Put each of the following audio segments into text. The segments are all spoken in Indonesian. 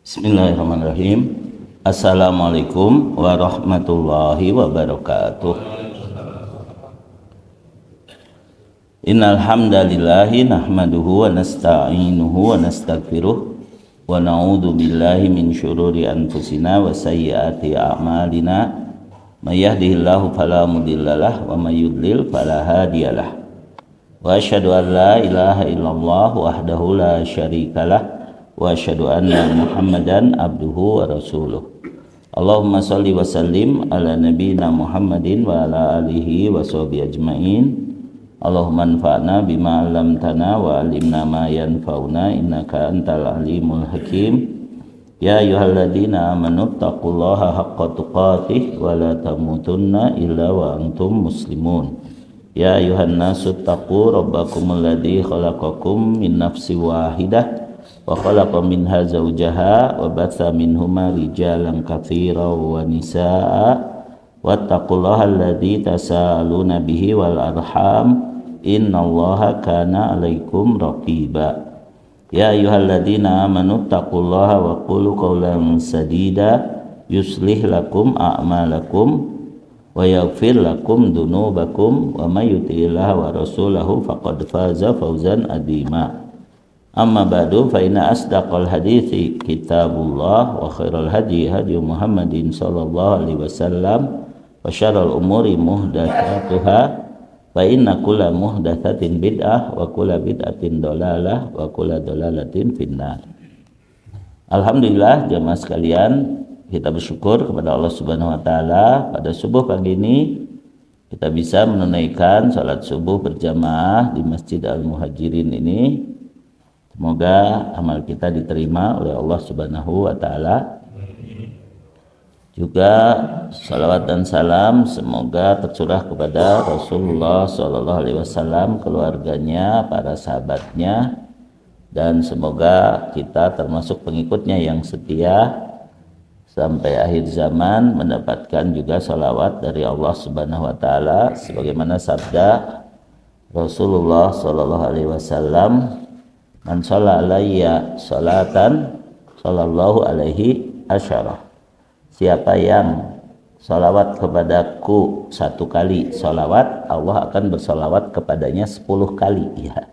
Bismillahirrahmanirrahim. Assalamualaikum warahmatullahi wabarakatuh. Innal hamdalillahi nahmaduhu wa nasta'inuhu wa nastaghfiruh wa na'udzu billahi min syururi anfusina wa sayyiati a'malina. May yahdihillahu fala mudhillalah wa may yudlil fala hadiyalah. Wa asyhadu an la ilaha illallah wahdahu la syarikalah wa asyhadu anna Muhammadan abduhu wa rasuluh. Allahumma shalli wa sallim ala nabiyyina Muhammadin wa ala alihi wa sahbihi ajmain. Allahumma anfa'na bima 'allamtana wa 'allimna ma yanfa'una innaka antal alimul hakim. Ya ayyuhalladzina amanu taqullaha haqqa tuqatih wa la tamutunna illa wa antum muslimun. Ya ayyuhan nasu taqu rabbakumul ladzi khalaqakum min nafsin wahidah wa khalaqa minha zawjaha wa batha minhuma rijalan katsiran wa nisaa wattaqullaha alladzi tasaaluna bihi wal arham innallaha kana 'alaikum raqiba. Ya ayyuhalladzina amanu taqullaha wa qulu qawlan sadida yuslih lakum a'malakum wa yaghfir lakum dzunubakum wa may yuti'illaha wa rasulahu faqad faza fawzan 'azima. Amma ba'du fa inna asdaqal hadithi kitabullah wa khairal hadi hadi Muhammadin sallallahu alaihi wasallam wa syarrul umuri muhdatsatuha wa inna kulla muhdatsatin bid'ah wa kulla bid'atin dhalalah wa kulla dhalalatin finnar. Alhamdulillah jamaah sekalian, kita bersyukur kepada Allah Subhanahu wa taala pada subuh pagi ini kita bisa menunaikan salat subuh berjamaah di Masjid Al-Muhajirin ini. Semoga amal kita diterima oleh Allah Subhanahu wa taala. Juga salawat dan salam semoga tercurah kepada Rasulullah sallallahu alaihi wasallam, keluarganya, para sahabatnya, dan semoga kita termasuk pengikutnya yang setia sampai akhir zaman mendapatkan juga salawat dari Allah Subhanahu wa taala sebagaimana sabda Rasulullah sallallahu alaihi wasallam, man shalla alayya salatan sallallahu alaihi asyarah. Siapa yang salawat kepadaku satu kali salawat, Allah akan bersalawat kepadanya 10 kali ya.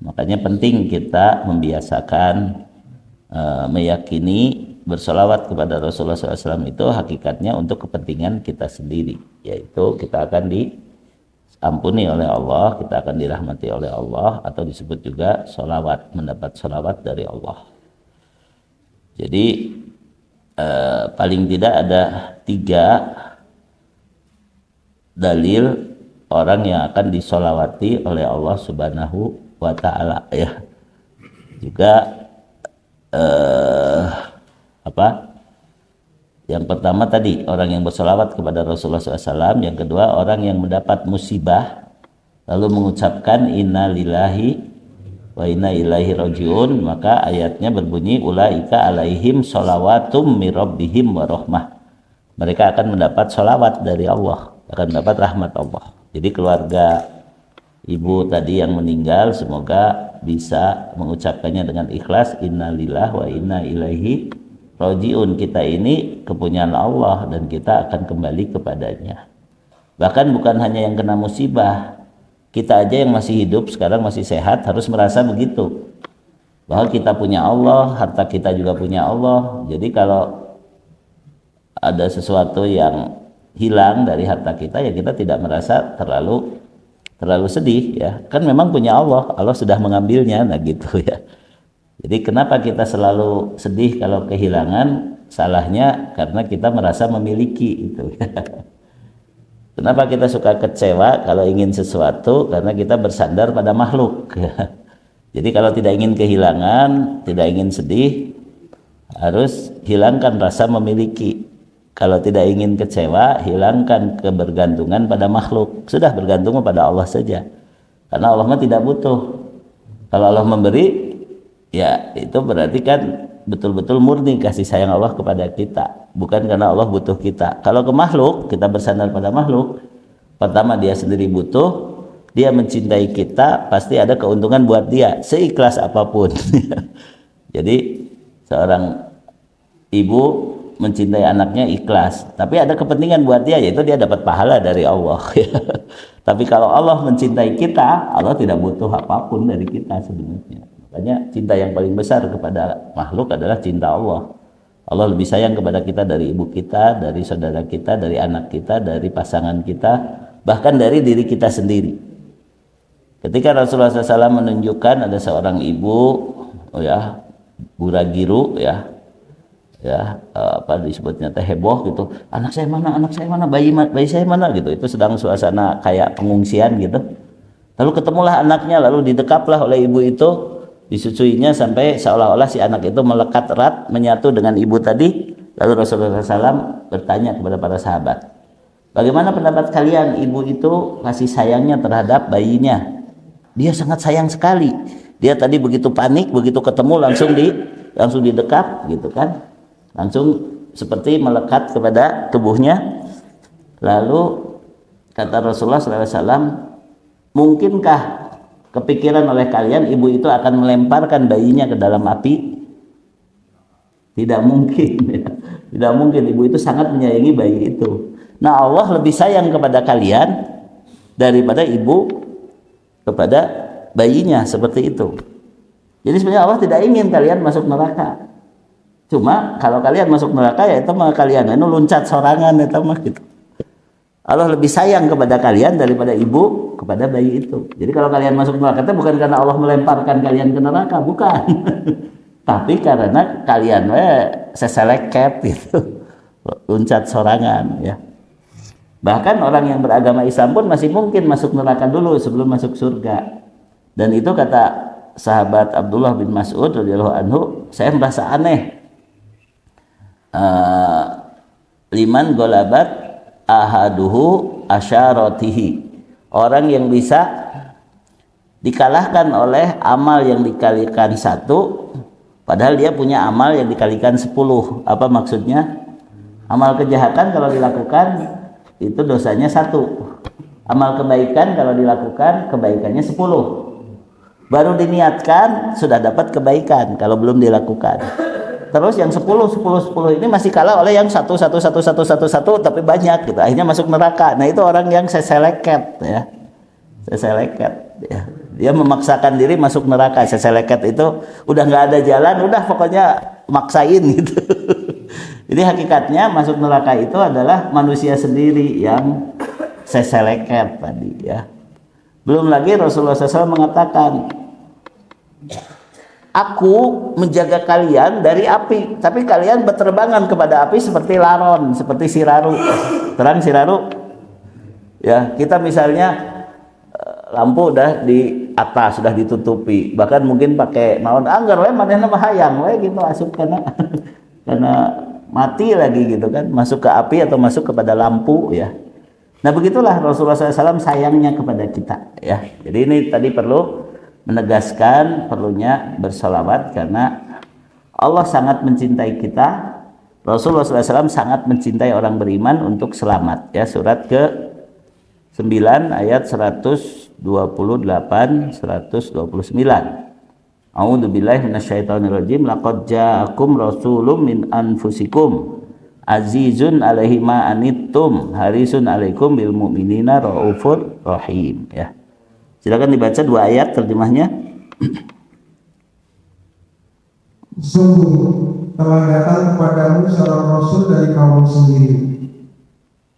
Makanya penting kita membiasakan meyakini bersalawat kepada Rasulullah SAW itu hakikatnya untuk kepentingan kita sendiri, yaitu kita akan diampuni oleh Allah, kita akan dirahmati oleh Allah, atau disebut juga sholawat, mendapat sholawat dari Allah. Jadi paling tidak ada 3 dalil orang yang akan disolawati oleh Allah Subhanahu wa ta'ala ya. Juga yang pertama tadi orang yang bersolawat kepada Rasulullah SAW, yang kedua orang yang mendapat musibah lalu mengucapkan inna lillahi wa inna ilaihi rajiun, maka ayatnya berbunyi ulaika alaihim sholawatum mir rabbihim wa rahmah. Mereka akan mendapat sholawat dari Allah, akan mendapat rahmat Allah. Jadi keluarga ibu tadi yang meninggal semoga bisa mengucapkannya dengan ikhlas, inna lillahi wa inna ilaihi rajiun. Kita ini kepunyaan Allah dan kita akan kembali kepadanya. Bahkan bukan hanya yang kena musibah, kita aja yang masih hidup sekarang, masih sehat, harus merasa begitu, bahwa kita punya Allah, harta kita juga punya Allah. Jadi kalau ada sesuatu yang hilang dari harta kita, ya kita tidak merasa terlalu sedih ya, kan memang punya Allah, Allah sudah mengambilnya, nah gitu ya. Jadi kenapa kita selalu sedih kalau kehilangan? Salahnya karena kita merasa memiliki itu. Kenapa kita suka kecewa kalau ingin sesuatu? Karena kita bersandar pada makhluk. Jadi kalau tidak ingin kehilangan, tidak ingin sedih, harus hilangkan rasa memiliki. Kalau tidak ingin kecewa, hilangkan kebergantungan pada makhluk. Sudah bergantung pada Allah saja. Karena Allah mah tidak butuh. Kalau Allah memberi, ya itu berarti kan betul-betul murni kasih sayang Allah kepada kita, bukan karena Allah butuh kita. Kalau ke makhluk, kita bersandar pada makhluk, pertama dia sendiri butuh, dia mencintai kita, pasti ada keuntungan buat dia seikhlas apapun. Jadi seorang ibu mencintai anaknya ikhlas, tapi ada kepentingan buat dia, yaitu dia dapat pahala dari Allah. Tapi kalau Allah mencintai kita, Allah tidak butuh apapun dari kita sebenarnya. Makanya cinta yang paling besar kepada makhluk adalah cinta Allah. Allah lebih sayang kepada kita dari ibu kita, dari saudara kita, dari anak kita, dari pasangan kita, bahkan dari diri kita sendiri. Ketika Rasulullah SAW menunjukkan ada seorang ibu, buragiru, apa disebutnya teh heboh gitu, anak saya mana, bayi saya mana gitu, itu sedang suasana kayak pengungsian gitu. Lalu ketemulah anaknya, lalu didekaplah oleh ibu itu, disusuinya sampai seolah-olah si anak itu melekat erat menyatu dengan ibu tadi. Lalu Rasulullah SAW bertanya kepada para sahabat, bagaimana pendapat kalian, ibu itu kasih sayangnya terhadap bayinya? Dia sangat sayang sekali. Dia tadi begitu panik, begitu ketemu langsung didekap gitu kan. Langsung seperti melekat kepada tubuhnya. Lalu kata Rasulullah SAW, mungkinkah kepikiran oleh kalian ibu itu akan melemparkan bayinya ke dalam api? Tidak mungkin. Tidak mungkin, ibu itu sangat menyayangi bayi itu. Nah, Allah lebih sayang kepada kalian daripada ibu kepada bayinya, seperti itu. Jadi sebenarnya Allah tidak ingin kalian masuk neraka. Cuma kalau kalian masuk neraka, ya itu mah kalian itu loncat sorangan, itu mah gitu. Allah lebih sayang kepada kalian daripada ibu kepada bayi itu. Jadi kalau kalian masuk neraka itu bukan karena Allah melemparkan kalian ke neraka, bukan. Tapi karena kalian seseleket gitu, loncat sorangan ya. Bahkan orang yang beragama Islam pun masih mungkin masuk neraka dulu sebelum masuk surga. Dan itu kata sahabat Abdullah bin Mas'ud radhiyallahu anhu, saya merasa aneh. Liman golabat ahaduhu asyaratihi. Orang yang bisa dikalahkan oleh amal yang dikalikan 1, padahal dia punya amal yang dikalikan 10. Apa maksudnya? Amal kejahatan kalau dilakukan itu dosanya 1. Amal kebaikan kalau dilakukan kebaikannya 10. Baru diniatkan sudah dapat kebaikan kalau belum dilakukan. Terus yang 10 ini masih kalah oleh yang 1 tapi banyak gitu. Akhirnya masuk neraka. Nah, itu orang yang seseleket ya. Seseleket ya. Dia memaksakan diri masuk neraka. Seseleket itu udah nggak ada jalan, udah pokoknya maksain gitu. Jadi hakikatnya masuk neraka itu adalah manusia sendiri yang seseleket tadi ya. Belum lagi Rasulullah SAW mengatakan, aku menjaga kalian dari api, tapi kalian berterbangan kepada api seperti laron, seperti siraru. Terang siraru ya, kita misalnya lampu udah di atas, sudah ditutupi, bahkan mungkin pakai naon anggar we manehna mah hayang we gitu asup karena mati lagi gitu kan, masuk ke api atau masuk kepada lampu ya. Nah, begitulah Rasulullah SAW sayangnya kepada kita ya. Jadi ini tadi perlu menegaskan perlunya bersolawat karena Allah sangat mencintai kita. Rasulullah SAW sangat mencintai orang beriman untuk selamat ya. Surat ke 9 ayat 128 129. A'udzubillahi minasyaitonirrajim. Laqad ja'akum rasulun min anfusikum azizun 'alaihi ma anittum harisun 'alaikum bil mu'minina raufur rahim ya. Silakan dibaca 2 ayat terjemahnya. Sungguh telah datang kepadamu seorang rasul dari kaum sendiri.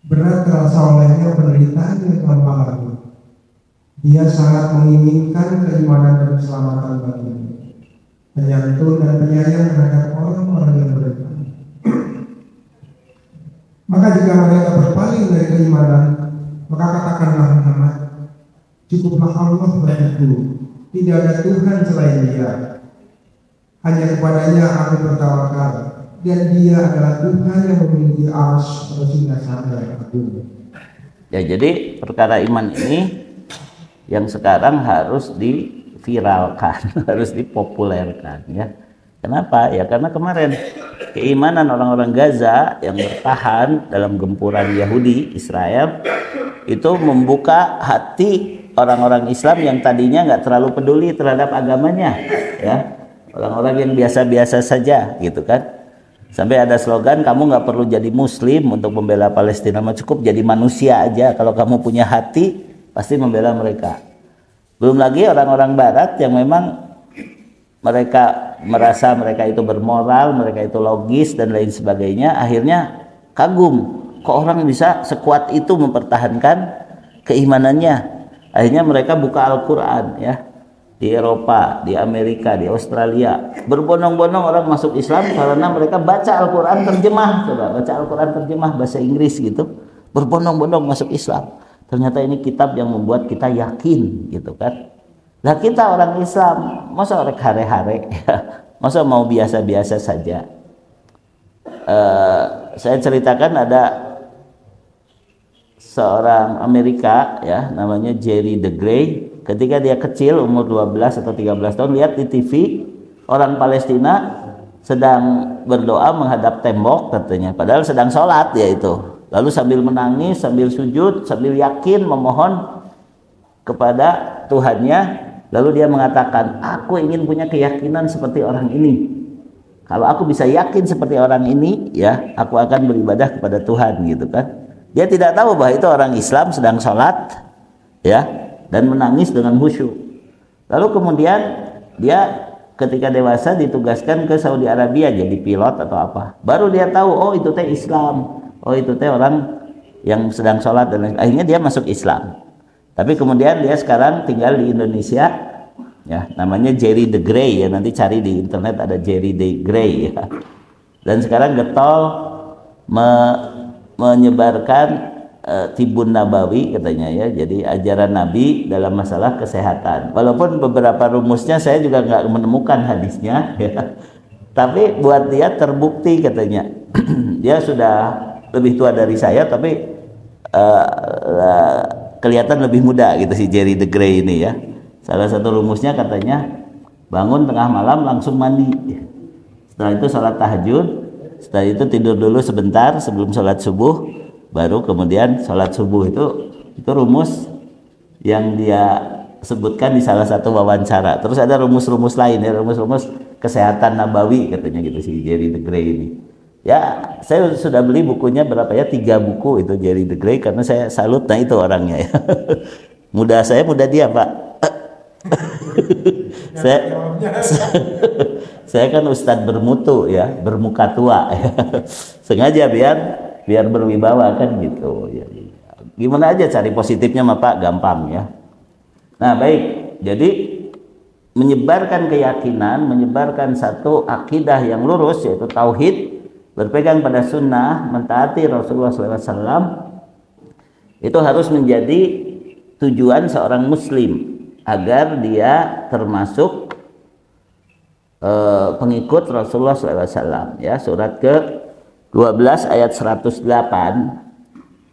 Berat terasa olehnya penderitaan yang telah mengalami. Dia sangat menginginkan keimanan dan keselamatan bagimu, penyantun dan penyayang terhadap orang-orang yang beriman. Maka jika mereka berpaling dari keimanan, maka katakanlah Muhammad, cukuplah Allah bagiku, tidak ada Tuhan selain Dia. Hanya kepadanya aku bertawakal, dan Dia adalah Tuhan yang memiliki arsy atau singgasana yang agung. Ya, jadi perkara iman ini yang sekarang harus diviralkan, harus dipopulerkan ya. Kenapa? Ya karena kemarin keimanan orang-orang Gaza yang bertahan dalam gempuran Yahudi Israel itu membuka hati orang-orang Islam yang tadinya nggak terlalu peduli terhadap agamanya ya, orang-orang yang biasa-biasa saja gitu kan. Sampai ada slogan, kamu nggak perlu jadi muslim untuk membela Palestina, cukup jadi manusia aja. Kalau kamu punya hati, pasti membela mereka. Belum lagi orang-orang barat yang memang mereka merasa mereka itu bermoral, mereka itu logis dan lain sebagainya, akhirnya kagum, kok orang bisa sekuat itu mempertahankan keimanannya. Akhirnya mereka buka Al-Quran ya, di Eropa, di Amerika, di Australia, berbondong-bondong orang masuk Islam karena mereka baca Al-Quran terjemah. Coba baca Al-Quran terjemah bahasa Inggris gitu, berbondong-bondong masuk Islam. Ternyata ini kitab yang membuat kita yakin gitu kan. Nah kita orang Islam masa orek hare-hare masa mau biasa-biasa saja. Saya ceritakan ada seorang Amerika ya, namanya Jerry the Gray. Ketika dia kecil umur 12 atau 13 tahun, lihat di TV orang Palestina sedang berdoa menghadap tembok katanya, padahal sedang sholat ya itu. Lalu sambil menangis, sambil sujud, sambil yakin memohon kepada Tuhannya, lalu dia mengatakan, aku ingin punya keyakinan seperti orang ini. Kalau aku bisa yakin seperti orang ini ya, aku akan beribadah kepada Tuhan gitu kan. Dia tidak tahu bahwa itu orang Islam sedang sholat ya, dan menangis dengan khusyuk. Lalu kemudian dia ketika dewasa ditugaskan ke Saudi Arabia jadi pilot atau apa. Baru dia tahu, oh itu teh Islam, oh itu teh orang yang sedang sholat, dan akhirnya dia masuk Islam. Tapi kemudian dia sekarang tinggal di Indonesia ya, namanya Jerry the Gray ya, nanti cari di internet ada Jerry the Gray ya. Dan sekarang getol menyebarkan Tibun Nabawi katanya ya, jadi ajaran Nabi dalam masalah kesehatan. Walaupun beberapa rumusnya saya juga nggak menemukan hadisnya ya. Tapi buat dia terbukti katanya. Dia sudah lebih tua dari saya tapi kelihatan lebih muda gitu si Jerry the Gray ini ya. Salah satu rumusnya katanya bangun tengah malam langsung mandi. Setelah itu sholat tahajud, setelah itu tidur dulu sebentar sebelum sholat subuh, baru kemudian sholat subuh. Itu rumus yang dia sebutkan di salah satu wawancara. Terus ada rumus-rumus lain ya, rumus-rumus kesehatan nabawi katanya gitu si Jerry the Gray ini ya. Saya sudah beli bukunya berapa ya, 3 buku itu Jerry the Gray, karena saya salut. Nah itu orangnya ya. Muda saya muda dia Pak. saya kan ustadz bermutu ya, bermuka tua ya. Sengaja biar berwibawa kan gitu ya. Gimana aja cari positifnya mah Pak, gampang ya. Nah baik, jadi menyebarkan keyakinan, menyebarkan satu akidah yang lurus yaitu tauhid, berpegang pada sunnah, mentaati Rasulullah SAW, itu harus menjadi tujuan seorang muslim agar dia termasuk pengikut Rasulullah SAW ya. Surat ke 12 ayat 108,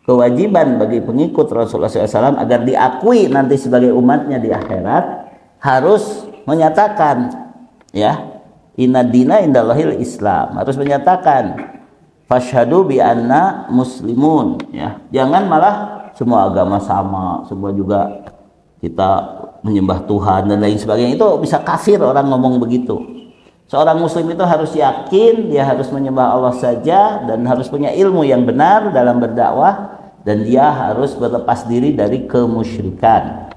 kewajiban bagi pengikut Rasulullah SAW agar diakui nanti sebagai umatnya di akhirat harus menyatakan ya, inna dina indallahil Islam, harus menyatakan fashhadu bi anna muslimun ya. Jangan malah semua agama sama, semua juga kita menyembah Tuhan dan lain sebagainya. Itu bisa kafir orang ngomong begitu. Seorang muslim itu harus yakin dia harus menyembah Allah saja dan harus punya ilmu yang benar dalam berdakwah, dan dia harus berlepas diri dari kemusyrikan.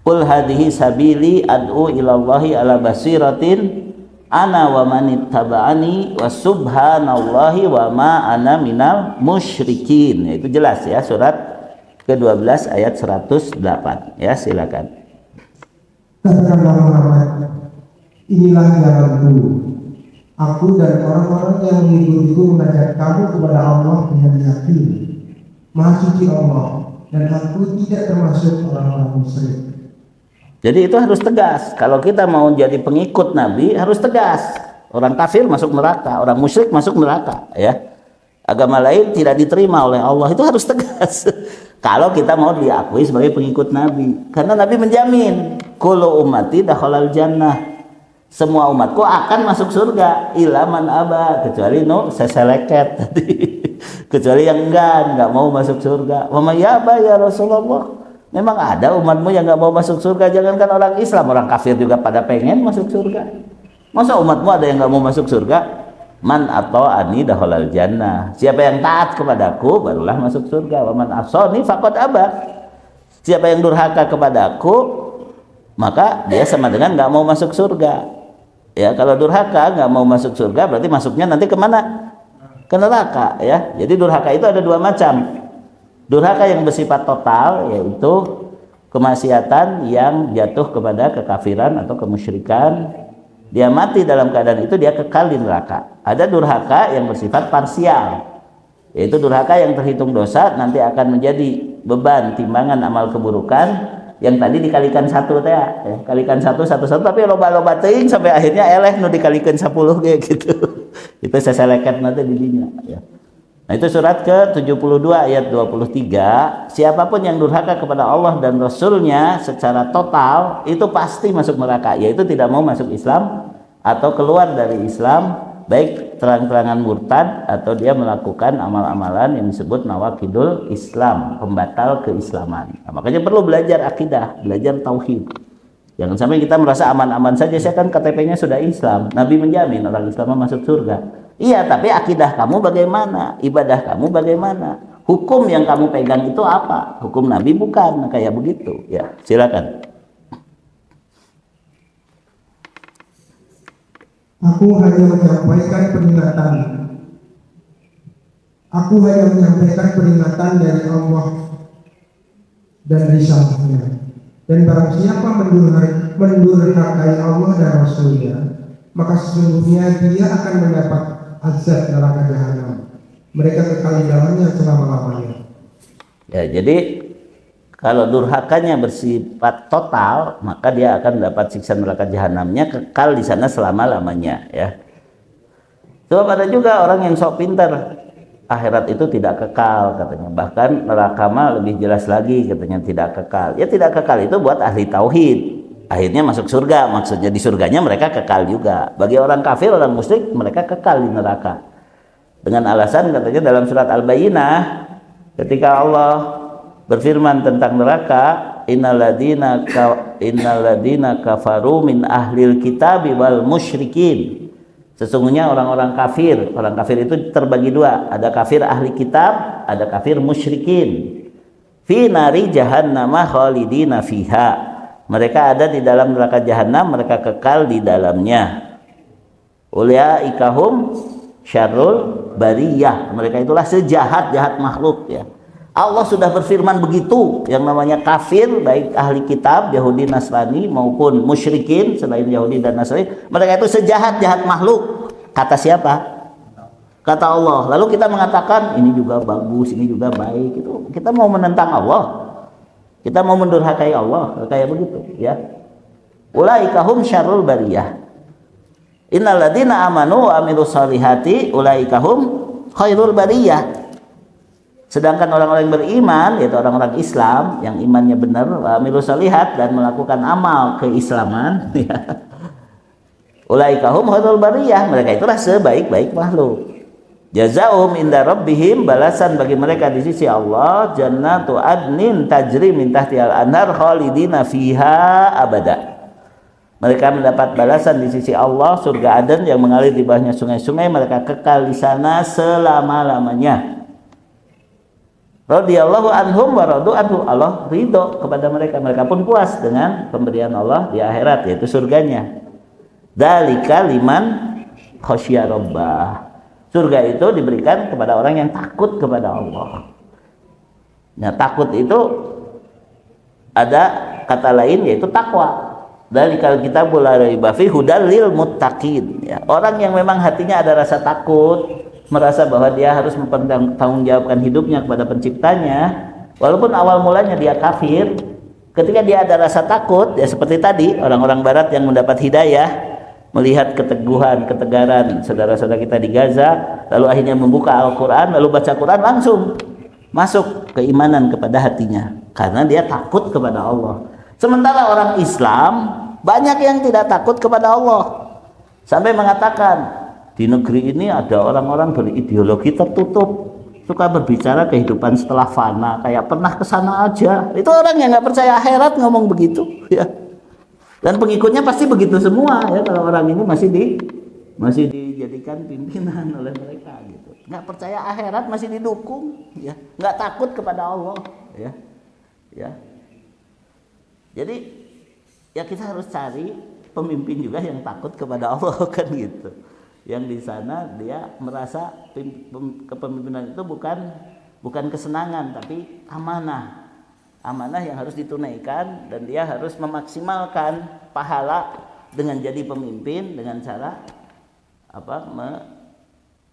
Qul hadhihi sabili ad'u ilallahi ala basiratin ana wa manittaba'ani wa subhanallahi wa ma ana minal musyrikin. Itu jelas ya, surat ke-12 ayat 108 ya. Silakan. Katakanlah Muhammad, inilah jalanku. Aku dan orang-orang yang mengikutiku mengajak kamu kepada Allah dengan yakin. Maha suci Allah, dan aku tidak termasuk orang-orang musyrik. Jadi itu harus tegas. Kalau kita mau jadi pengikut Nabi harus tegas. Orang kafir masuk neraka, orang musyrik masuk neraka ya. Agama lain tidak diterima oleh Allah, itu harus tegas. Kalau kita mau diakui sebagai pengikut Nabi, karena Nabi menjamin kullu ummati dakhalal jannah, semua umatku akan masuk surga illa man aba, kecuali seseleket tadi. Kecuali yang enggak mau masuk surga. Wa may yaba ya Rasulullah, memang ada umatmu yang enggak mau masuk surga. Jangankan orang Islam, orang kafir juga pada pengen masuk surga. Masa umatmu ada yang enggak mau masuk surga? Man ata'ani dakhalal jannah. Siapa yang taat kepadaku barulah masuk surga. Wa man asani faqad aba. Siapa yang durhaka kepadaku maka dia sama dengan nggak mau masuk surga. Ya, kalau durhaka nggak mau masuk surga berarti masuknya nanti kemana? Ke neraka ya. Jadi durhaka itu ada dua macam. Durhaka yang bersifat total yaitu kemaksiatan yang jatuh kepada kekafiran atau kemusyrikan. Dia mati dalam keadaan itu dia kekal di neraka. Ada durhaka yang bersifat parsial, yaitu durhaka yang terhitung dosa nanti akan menjadi beban timbangan amal keburukan yang tadi dikalikan satu teh ya. Kalikan satu tapi loba-loba teuing sampai akhirnya eleh nu dikalikan 10 kayak gitu. Itu seseleket nanti di dinya ya. Nah, itu surat ke-72 ayat 23. Siapapun yang durhaka kepada Allah dan Rasulnya secara total itu pasti masuk neraka, yaitu tidak mau masuk Islam atau keluar dari Islam, baik terang-terangan murtad atau dia melakukan amal-amalan yang disebut nawaqidul Islam, pembatal keislaman. Nah, makanya perlu belajar akidah, belajar tauhid. Jangan sampai kita merasa aman-aman saja, saya kan KTP-nya sudah Islam, Nabi menjamin orang Islam masuk surga. Iya, tapi akidah kamu bagaimana? Ibadah kamu bagaimana? Hukum yang kamu pegang itu apa? Hukum Nabi bukan kayak begitu. Ya, silakan. Aku hanya menyampaikan peringatan dari Allah dan risalahnya. Dan barang siapa mendurhakai Allah dan Rasulnya, maka sesungguhnya dia akan mendapat azab neraka jahanam. Mereka kekal di dalamnya selama-lamanya. Ya, jadi kalau durhakanya bersifat total, maka dia akan mendapat siksa neraka jahanamnya, kekal di sana selama-lamanya ya. Sebab ada juga orang yang sok pintar, akhirat itu tidak kekal katanya. Bahkan neraka mah lebih jelas lagi katanya tidak kekal. Ya tidak kekal itu buat ahli tauhid. Akhirnya masuk surga, maksudnya di surganya mereka kekal juga. Bagi orang kafir, orang musyrik, mereka kekal di neraka. Dengan alasan katanya dalam surat Al-Bayyinah, ketika Allah berfirman tentang neraka, innalladzina kafaru min ahlil kitabi wal musyrikin. Sesungguhnya orang kafir itu terbagi dua, ada kafir ahli kitab, ada kafir musyrikin. Fi nari jahannama khalidina fiha. Mereka ada di dalam neraka jahanam, mereka kekal di dalamnya. Ulaikahum syarrul bariyah. Mereka itulah sejahat-jahat makhluk ya. Allah sudah berfirman begitu, yang namanya kafir baik ahli kitab Yahudi Nasrani maupun musyrikin selain Yahudi dan Nasrani, mereka itu sejahat-jahat makhluk. Kata siapa? Kata Allah. Lalu kita mengatakan ini juga bagus, ini juga baik. Itu kita mau menentang Allah. Kita mau mendurhakai Allah, kayak begitu ya. Ulaikahum syarrul bariyah. Innalladzina amanu wa amilus solihati ulaikahum khairul bariyah. Sedangkan orang-orang yang beriman, yaitu orang-orang Islam yang imannya benar, wa amilus solihat dan melakukan amal keislaman ya. Ulaikahum khairul bariyah, mereka itulah sebaik-baik makhluk. Jazaohum inda rabbihim, balasan bagi mereka di sisi Allah, jannatu adnin tajri min tahtihal anhar khalidina fiha abada. Mereka mendapat balasan di sisi Allah, surga Aden yang mengalir di bawahnya sungai-sungai, mereka kekal di sana selama-lamanya. Radhiyallahu anhum wa radu anhu, Allah ridho kepada mereka, mereka pun puas dengan pemberian Allah di akhirat, yaitu surganya. Dzalika liman khasyya rabbah. Surga itu diberikan kepada orang yang takut kepada Allah. Nah, takut itu ada kata lain yaitu takwa. Dzalikal kitabu la raiba fihi hudal lil muttaqin. Ya, orang yang memang hatinya ada rasa takut, merasa bahwa dia harus mempertanggungjawabkan hidupnya kepada penciptanya, walaupun awal mulanya dia kafir, ketika dia ada rasa takut, ya seperti tadi orang-orang barat yang mendapat hidayah, melihat keteguhan, ketegaran saudara-saudara kita di Gaza, lalu akhirnya membuka Al-Quran, lalu baca Quran, langsung masuk keimanan kepada hatinya, karena dia takut kepada Allah. Sementara orang Islam banyak yang tidak takut kepada Allah, sampai mengatakan di negeri ini ada orang-orang berideologi tertutup, suka berbicara kehidupan setelah fana, kayak pernah kesana aja. Itu orang yang nggak percaya akhirat ngomong begitu ya. Dan pengikutnya pasti begitu semua ya, kalau orang ini masih di dijadikan pimpinan oleh mereka gitu. Nggak percaya akhirat masih didukung, ya. Nggak takut kepada Allah, ya. Ya. Jadi ya kita harus cari pemimpin juga yang takut kepada Allah kan gitu. Yang di sana dia merasa kepemimpinan itu bukan kesenangan tapi amanah. Amanah yang harus ditunaikan dan dia harus memaksimalkan pahala dengan jadi pemimpin dengan cara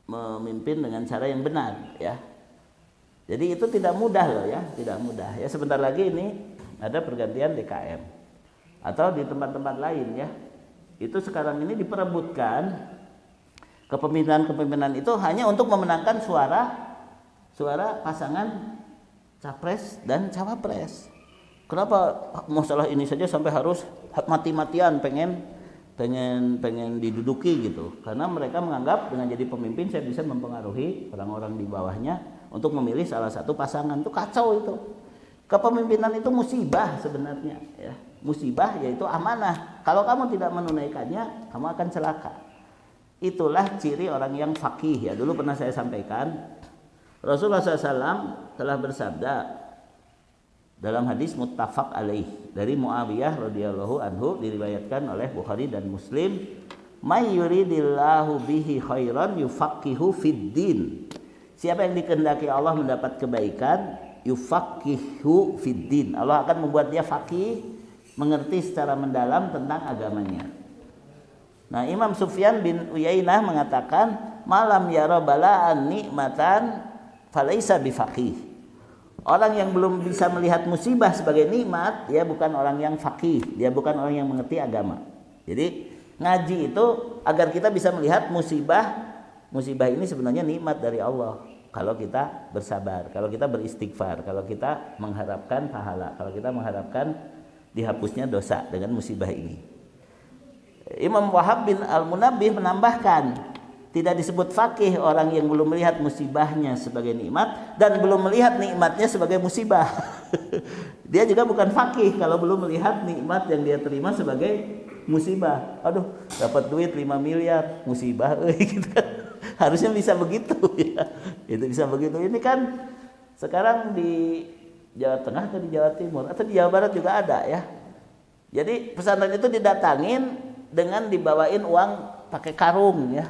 memimpin dengan cara yang benar, ya. Jadi itu tidak mudah loh, ya, tidak mudah. Ya sebentar lagi ini ada pergantian DKM atau di tempat-tempat lain, ya. Itu sekarang ini diperebutkan kepemimpinan itu hanya untuk memenangkan suara pasangan capres dan cawapres. Kenapa masalah ini saja sampai harus mati-matian pengen diduduki gitu? Karena mereka menganggap dengan jadi pemimpin saya bisa mempengaruhi orang-orang di bawahnya untuk memilih salah satu pasangan. Itu kacau itu. Kepemimpinan itu musibah sebenarnya, ya. Musibah yaitu amanah. Kalau kamu tidak menunaikannya, kamu akan celaka. Itulah ciri orang yang faqih, ya. Dulu pernah saya sampaikan, Rasulullah SAW telah bersabda dalam hadis muttafaq alaih dari Muawiyah radhiyallahu anhu, diriwayatkan oleh Bukhari dan Muslim, may yuridillahu bihi khairan yufaqihu fid din. Siapa yang dikehendaki Allah mendapat kebaikan, yufaqihu fid din. Allah akan membuat dia faqih, mengerti secara mendalam tentang agamanya. Nah, Imam Sufyan bin Uyainah mengatakan, malam yara bala'an nikmatan falaisa bifaqih. Orang yang belum bisa melihat musibah sebagai nikmat, dia bukan orang yang faqih, dia bukan orang yang mengerti agama. Jadi ngaji itu agar kita bisa melihat musibah ini sebenarnya nikmat dari Allah. Kalau kita bersabar, kalau kita beristighfar, kalau kita mengharapkan pahala, kalau kita mengharapkan dihapusnya dosa dengan musibah ini. Imam Wahab bin Al-Munabbih menambahkan, tidak disebut faqih orang yang belum melihat musibahnya sebagai nikmat dan belum melihat nikmatnya sebagai musibah. Dia juga bukan faqih kalau belum melihat nikmat yang dia terima sebagai musibah. Aduh, dapat duit 5 miliar, musibah gitu. Harusnya bisa begitu, ya. Itu bisa begitu. Ini kan sekarang di Jawa Tengah atau di Jawa Timur atau di Jawa Barat juga ada, ya. Jadi pesantren itu didatangin dengan dibawain uang pakai karung, ya.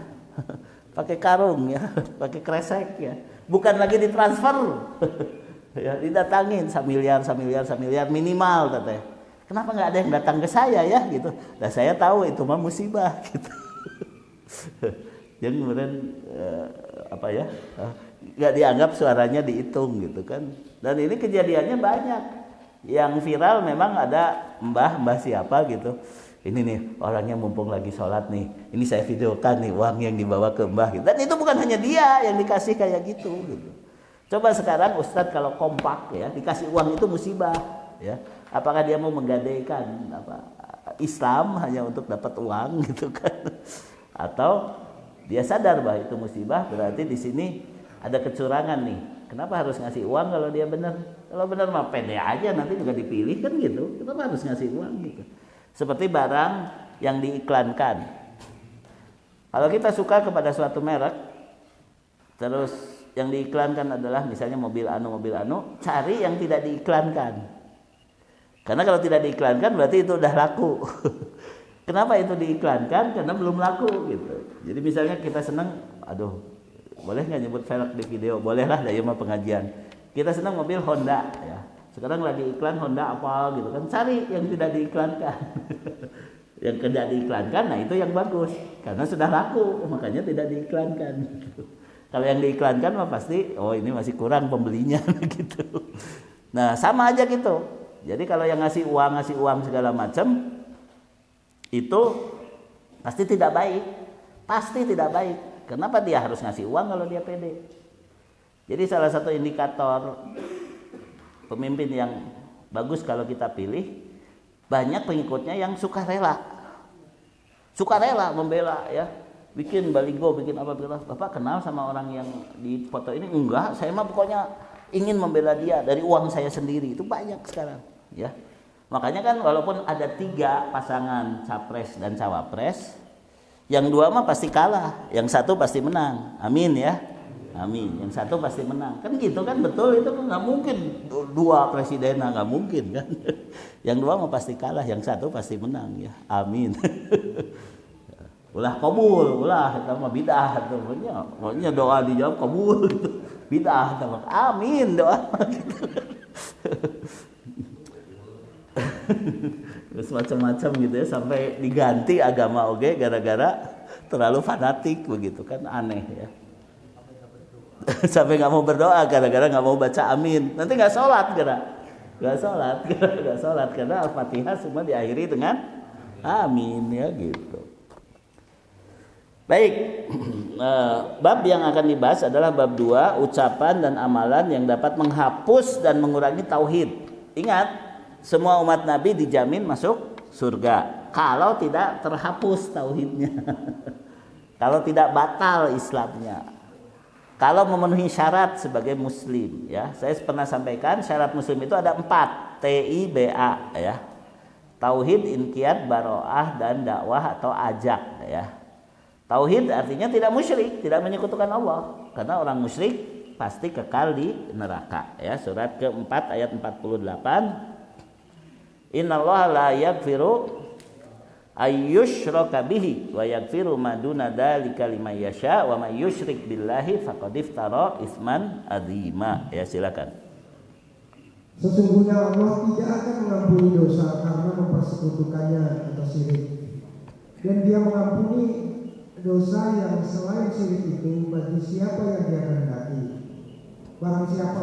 Pakai karung, ya, pakai kresek, ya. Bukan lagi ditransfer. Ya, didatangin samiliar minimal katanya. Kenapa nggak ada yang datang ke saya, ya gitu. Nah, saya tahu itu mah musibah gitu. Jadi kemudian nggak dianggap suaranya dihitung gitu kan. Dan ini kejadiannya banyak. Yang viral memang ada mbah siapa gitu. Ini nih orangnya mumpung lagi sholat nih. Ini saya videokan nih uang yang dibawa ke mbah gitu. Dan itu bukan hanya dia yang dikasih kayak gitu. Coba sekarang Ustadz kalau kompak, ya, dikasih uang itu musibah, ya. Apakah dia mau menggadaikan Islam hanya untuk dapat uang gitu kan? Atau dia sadar bahwa itu musibah, berarti di sini ada kecurangan nih. Kenapa harus ngasih uang kalau dia benar? Kalau benar mah pede aja, nanti juga dipilih kan gitu. Kenapa harus ngasih uang gitu? Seperti barang yang diiklankan. Kalau kita suka kepada suatu merek, terus yang diiklankan adalah misalnya mobil anu, cari yang tidak diiklankan. Karena kalau tidak diiklankan berarti itu udah laku. Kenapa itu diiklankan? Karena belum laku gitu. Jadi misalnya kita senang, aduh, boleh nggak nyebut velg di video? Bolehlah, dari mah pengajian. Kita senang mobil Honda, ya. Sekarang lagi iklan Honda apa gitu kan? Cari yang tidak diiklankan. Yang tidak diiklankan, nah itu yang bagus. Karena sudah laku, makanya tidak diiklankan. Kalau yang diiklankan mah pasti, oh ini masih kurang pembelinya gitu. Nah sama aja gitu. Jadi kalau yang ngasih uang segala macam itu pasti tidak baik. Pasti tidak baik. Kenapa dia harus ngasih uang kalau dia pede? Jadi salah satu indikator pemimpin yang bagus kalau kita pilih, banyak pengikutnya yang sukarela membela, ya. Bikin baligo, bikin apa, Bapak kenal sama orang yang di foto ini? Enggak, saya mah pokoknya ingin membela dia dari uang saya sendiri. Itu banyak sekarang, ya. Makanya kan walaupun ada 3 pasangan capres dan cawapres, Yang dua mah pasti kalah, yang satu pasti menang. Amin ya. Amin. Yang satu pasti menang. Kan gitu kan, betul itu kan nggak mungkin dua presiden, nggak mungkin kan. Yang dua mah pasti kalah, yang satu pasti menang ya. Amin. Ulah kabul, ulah itu mah bidah tuh. Pokoknya doa dijawab kabul gitu. Bidah tuh. Amin doa gitu. Terus macam-macam gitu ya, sampai diganti agama oge gara-gara terlalu fanatik begitu kan, aneh ya. Sampai nggak mau berdoa gara-gara nggak mau baca amin, nanti nggak sholat nggak sholat karena al-fatihah semua diakhiri dengan amin ya gitu. Baik, bab yang akan dibahas adalah bab 2, ucapan dan amalan yang dapat menghapus dan mengurangi tauhid. Ingat, semua umat Nabi dijamin masuk surga kalau tidak terhapus tauhidnya. Kalau tidak batal Islamnya. Kalau memenuhi syarat sebagai muslim ya. Saya pernah sampaikan syarat muslim itu ada 4, TIBA ya. Tauhid, inqiyad, baroah dan dakwah atau ajak ya. Tauhid artinya tidak musyrik, tidak menyekutukan Allah. Karena orang musyrik pasti kekal di neraka ya. Surat keempat ayat 48. Innallaha la yaghfiru ayyushraka bihi wa yaghfiru ma duna dzalika liman yasha wa may yusyrik billahi faqad iftara itsman adzima. Ya silakan. Sesungguhnya Allah tidak akan mengampuni dosa karena mempersekutukannya atau syirik. Dan Dia mengampuni dosa yang selain syirik itu bagi siapa yang Dia kehendaki. Barang siapa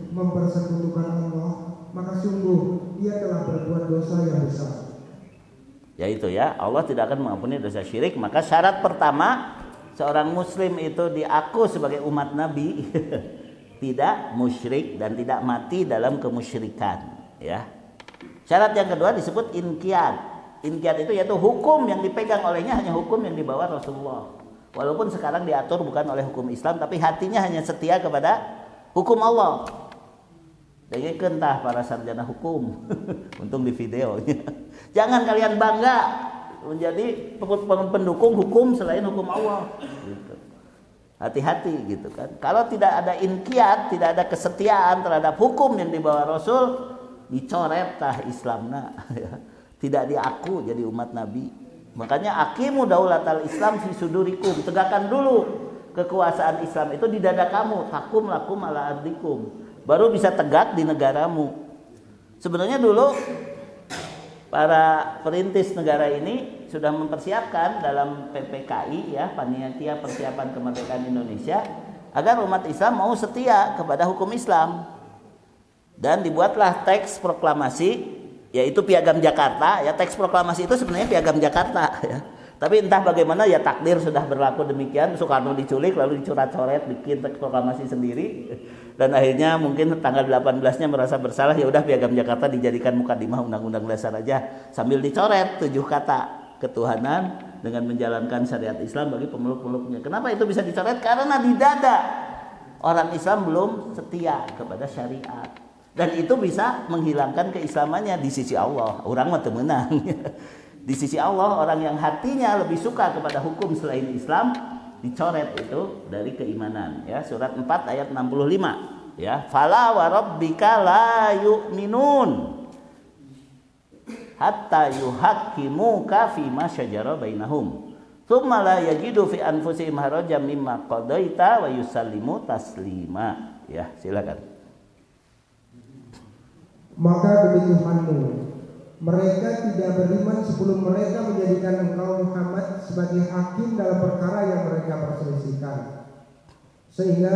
mempersekutukan Allah, maka sungguh Dia telah berbuat dosa yang besar. Yaitu ya, Allah tidak akan mengampuni dosa syirik. Maka syarat pertama seorang muslim itu diaku sebagai umat Nabi tidak musyrik dan tidak mati dalam kemusyrikan ya. Syarat yang kedua disebut inqiyad. Inqiyad itu yaitu hukum yang dipegang olehnya hanya hukum yang dibawa Rasulullah. Walaupun sekarang diatur bukan oleh hukum Islam, tapi hatinya hanya setia kepada hukum Allah. Jadi kentah para sarjana hukum, untung di videonya. Jangan kalian bangga menjadi pendukung hukum selain hukum Allah. Gitu. Hati-hati gitu kan. Kalau tidak ada inqiyad, tidak ada kesetiaan terhadap hukum yang dibawa Rasul, dicoret tah Islamna. Tidak diaku jadi umat Nabi. Makanya aqimu daulatal Islam fi sudurikum, tegakkan dulu kekuasaan Islam itu di dada kamu, takum lakum ala ardikum, baru bisa tegak di negaramu. Sebenarnya dulu para perintis negara ini sudah mempersiapkan dalam PPKI ya, Panitia Persiapan Kemerdekaan Indonesia, agar umat Islam mau setia kepada hukum Islam. Dan dibuatlah teks proklamasi, yaitu Piagam Jakarta ya. Teks proklamasi itu sebenarnya Piagam Jakarta ya. Tapi entah bagaimana ya, takdir sudah berlaku demikian. Soekarno diculik lalu dicoret-coret, bikin teks proklamasi sendiri. Dan akhirnya mungkin tanggal 18-nya merasa bersalah, ya udah Piagam Jakarta dijadikan mukadimah Undang-Undang Dasar aja, sambil dicoret 7 kata ketuhanan dengan menjalankan syariat Islam bagi pemeluk-pemeluknya. Kenapa itu bisa dicoret? Karena di dada orang Islam belum setia kepada syariat. Dan itu bisa menghilangkan keislamannya di sisi Allah. Orang mah teu meunang. Di sisi Allah, orang yang hatinya lebih suka kepada hukum selain Islam, dicoret itu dari keimanan ya. Surat 4 ayat 65 ya. Fala wa rabbika la yu'minun hatta yuhaqqimuka fima syajara bainahum tsumma la yajidu fi anfusihim harajan mimma qadaita wa yusallimu taslima. Ya, silakan. Maka demi Tuhanmu, mereka tidak beriman sebelum mereka menjadikan engkau Muhammad sebagai hakim dalam perkara yang mereka perselisihkan, sehingga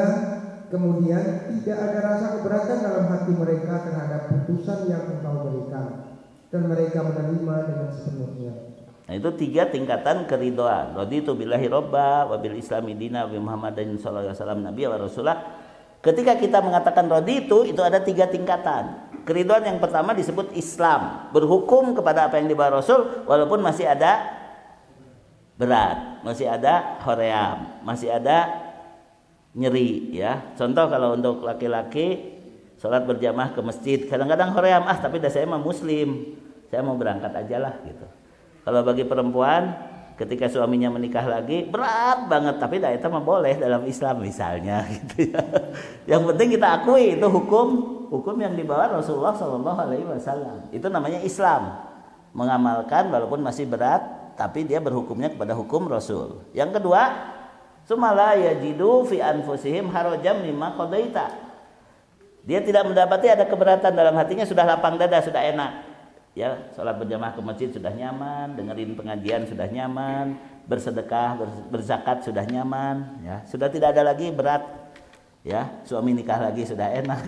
kemudian tidak ada rasa keberatan dalam hati mereka terhadap putusan yang engkau berikan, dan mereka menerima dengan sepenuhnya. Nah, itu 3 tingkatan keridhaan. Raditu billahi robba wa bil islami dina wa Muhammadin sallallahu alaihi wasallam nabiy wa rasulah. Ketika kita mengatakan raditu, itu ada 3 tingkatan. Keridhaan yang pertama disebut Islam, berhukum kepada apa yang dibawa Rasul walaupun masih ada berat, masih ada hoream, masih ada nyeri ya. Contoh kalau untuk laki-laki sholat berjamaah ke masjid, kadang-kadang hoream, tapi dah saya mah muslim, saya mau berangkat aja lah gitu. Kalau bagi perempuan ketika suaminya menikah lagi berat banget, tapi dah itu mah boleh dalam Islam misalnya gitu ya. Yang penting kita akui itu hukum yang dibawa Rasulullah Shallallahu Alaihi Wasallam. Itu namanya Islam, mengamalkan walaupun masih berat, tapi dia berhukumnya kepada hukum Rasul. Yang kedua, sumala yajidu fi anfusihim harajam mimma qadaita. Dia tidak mendapati ada keberatan dalam hatinya, sudah lapang dada, sudah enak. Ya, sholat berjamaah ke masjid sudah nyaman, dengerin pengajian sudah nyaman, bersedekah, berzakat sudah nyaman, ya, sudah tidak ada lagi berat, ya, suami nikah lagi sudah enak.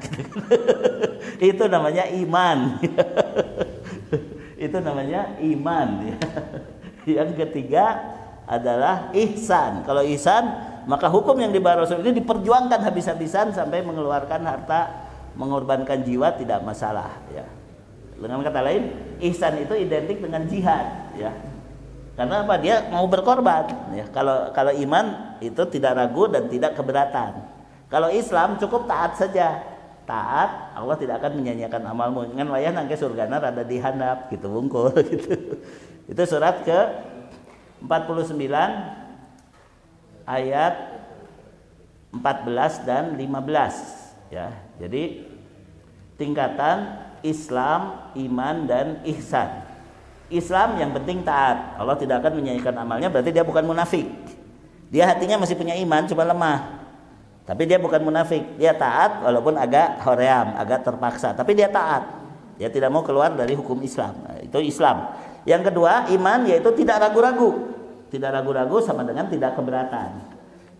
Itu namanya iman. Itu namanya iman. Ya. Yang ketiga adalah ihsan. Kalau ihsan, maka hukum yang dibawa Rasul ini diperjuangkan habis-habisan sampai mengeluarkan harta, mengorbankan jiwa tidak masalah. Ya. Dengan kata lain, ihsan itu identik dengan jihad, ya. Karena apa? Dia mau berkorban, ya. Kalau iman itu tidak ragu dan tidak keberatan. Kalau Islam cukup taat saja. Taat, Allah tidak akan menyanyiakan amalmu. Ngan wayah nangke surgana rada dihandap gitu bungkul gitu. Itu surat ke 49 ayat 14 dan 15, ya. Jadi tingkatan Islam, iman, dan ihsan. Islam yang penting taat. Allah tidak akan menyanyikan amalnya, berarti dia bukan munafik. Dia hatinya masih punya iman, cuma lemah. Tapi dia bukan munafik. Dia taat walaupun agak hoream, agak terpaksa. Tapi dia taat. Dia tidak mau keluar dari hukum Islam. Nah, itu Islam. Yang kedua, iman yaitu tidak ragu-ragu. Tidak ragu-ragu sama dengan tidak keberatan.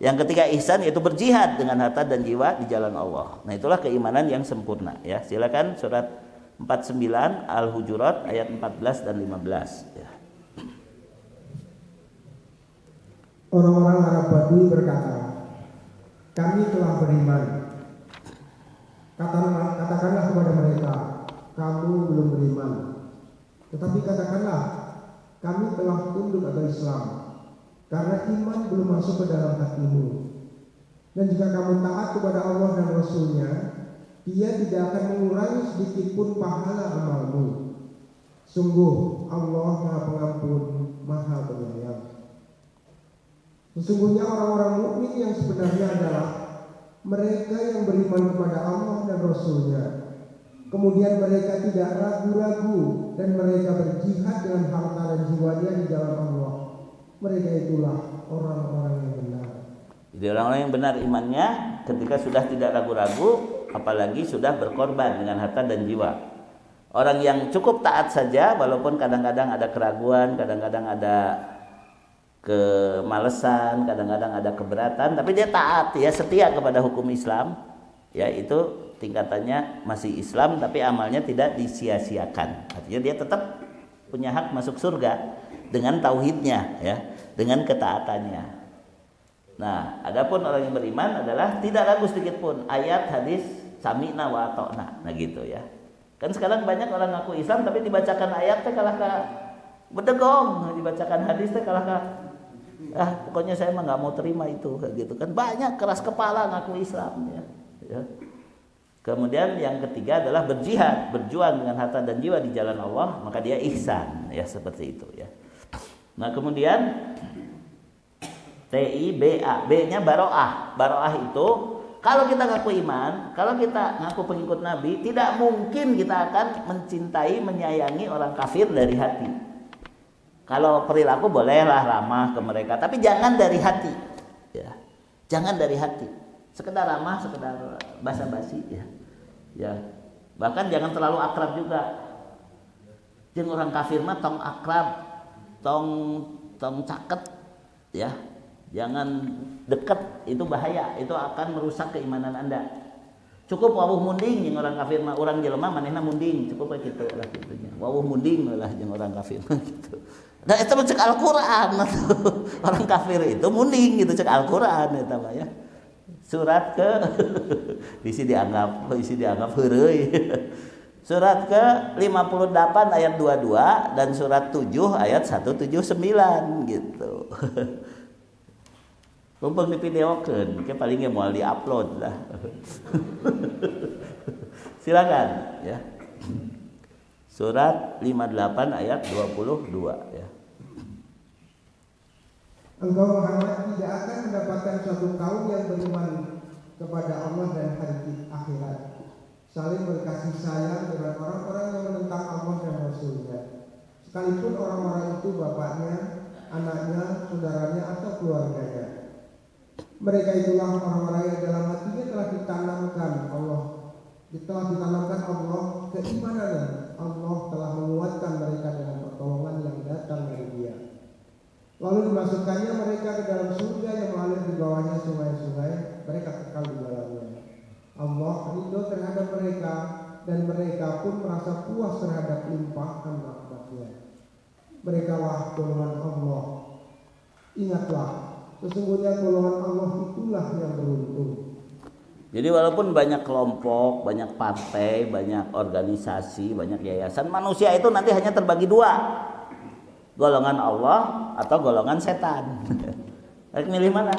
Yang ketiga ihsan yaitu berjihad dengan harta dan jiwa di jalan Allah. Nah, itulah keimanan yang sempurna, ya. Silakan surat 49 Al-Hujurat ayat 14 dan 15, ya. Orang-orang Arab Badui berkata, kami telah beriman. Katakanlah kepada mereka, kamu belum beriman. Tetapi katakanlah, kami telah tunduk atas Islam, karena iman belum masuk ke dalam hatimu. Dan jika kamu taat kepada Allah dan Rasul-Nya, Dia tidak akan mengurangi sedikit pun pahala amalmu. Sungguh Allah Maha Pengampun, Maha Penyayang. Sesungguhnya orang-orang mukmin yang sebenarnya adalah mereka yang beriman kepada Allah dan Rasul-Nya. Kemudian mereka tidak ragu-ragu dan mereka berjihad dengan harta dan jiwanya di jalan Allah. Mereka itulah orang-orang yang benar. Jadi orang-orang yang benar imannya ketika sudah tidak ragu-ragu, apalagi sudah berkorban dengan harta dan jiwa. Orang yang cukup taat saja, walaupun kadang-kadang ada keraguan, kadang-kadang ada kemalesan, kadang-kadang ada keberatan, tapi dia taat, ya, setia kepada hukum Islam, ya, itu tingkatannya masih Islam, tapi amalnya tidak disia-siakan. Artinya dia tetap punya hak masuk surga dengan tauhidnya, ya, dengan ketaatannya. Nah, adapun orang yang beriman adalah tidak ragu sedikit pun ayat hadis sami'na wa ata'na. Nah gitu, ya. Kan sekarang banyak orang ngaku Islam tapi dibacakan ayat teh kalah ka bedegong, dibacakan hadis teh kalah ka pokoknya saya mah nggak mau terima itu, kayak gitu kan. Banyak keras kepala ngaku Islam, ya. Ya. Kemudian yang ketiga adalah berjihad, berjuang dengan harta dan jiwa di jalan Allah, maka dia ihsan, ya, seperti itu, ya. Nah, kemudian TIBA, B-nya baroah. Baroah itu kalau kita ngaku iman, kalau kita ngaku pengikut Nabi, tidak mungkin kita akan mencintai, menyayangi orang kafir dari hati. Kalau perilaku bolehlah ramah ke mereka, tapi jangan dari hati, ya. Jangan dari hati. Sekedar ramah, sekedar basa-basi, ya. Ya. Bahkan jangan terlalu akrab juga. Jeung orang kafir mah tong akrab, tong caket, ya. Jangan dekat, itu bahaya, itu akan merusak keimanan Anda. Cukup wawuh munding jeung orang kafir mah, urang jelema manehna munding, cukup kayak gitu lah gitunya. Wawuh munding lah jeung orang kafir mah gitu. Nah, itu cek Al-Qur'an orang kafir itu munding gitu, cek Al-Qur'an eta mah, ya. Surat ke isi dianggap heureuy. Surat ke 58 ayat 22 dan surat 7 ayat 179 gitu. Mumpung divideokeun, ke palingnya moal diupload lah. Silakan, ya. Surat 58 ayat 22, ya. Engkau Muhammad tidak akan mendapatkan suatu kaum yang beriman kepada Allah dan hari akhirat, saling berkasih sayang dengan orang-orang yang menentang Allah dan Rasulnya, sekalipun orang-orang itu bapaknya, anaknya, saudaranya atau keluarganya. Mereka itulah orang-orang yang dalam hatinya telah ditanamkan Allah keimanan. Allah telah menguatkan mereka dengan pertolongan yang datang dari Dia. Lalu dimasukkannya mereka ke dalam surga yang mengalir di bawahnya sungai-sungai, mereka kekal di dalamnya. Allah ridho terhadap mereka dan mereka pun merasa puas terhadap limpahan rahmat-Nya. Mereka lah golongan Allah. Ingatlah, sesungguhnya golongan Allah itulah yang beruntung. Jadi walaupun banyak kelompok, banyak partai, banyak organisasi, banyak yayasan, manusia itu nanti hanya terbagi dua, golongan Allah atau golongan setan. Milih mana?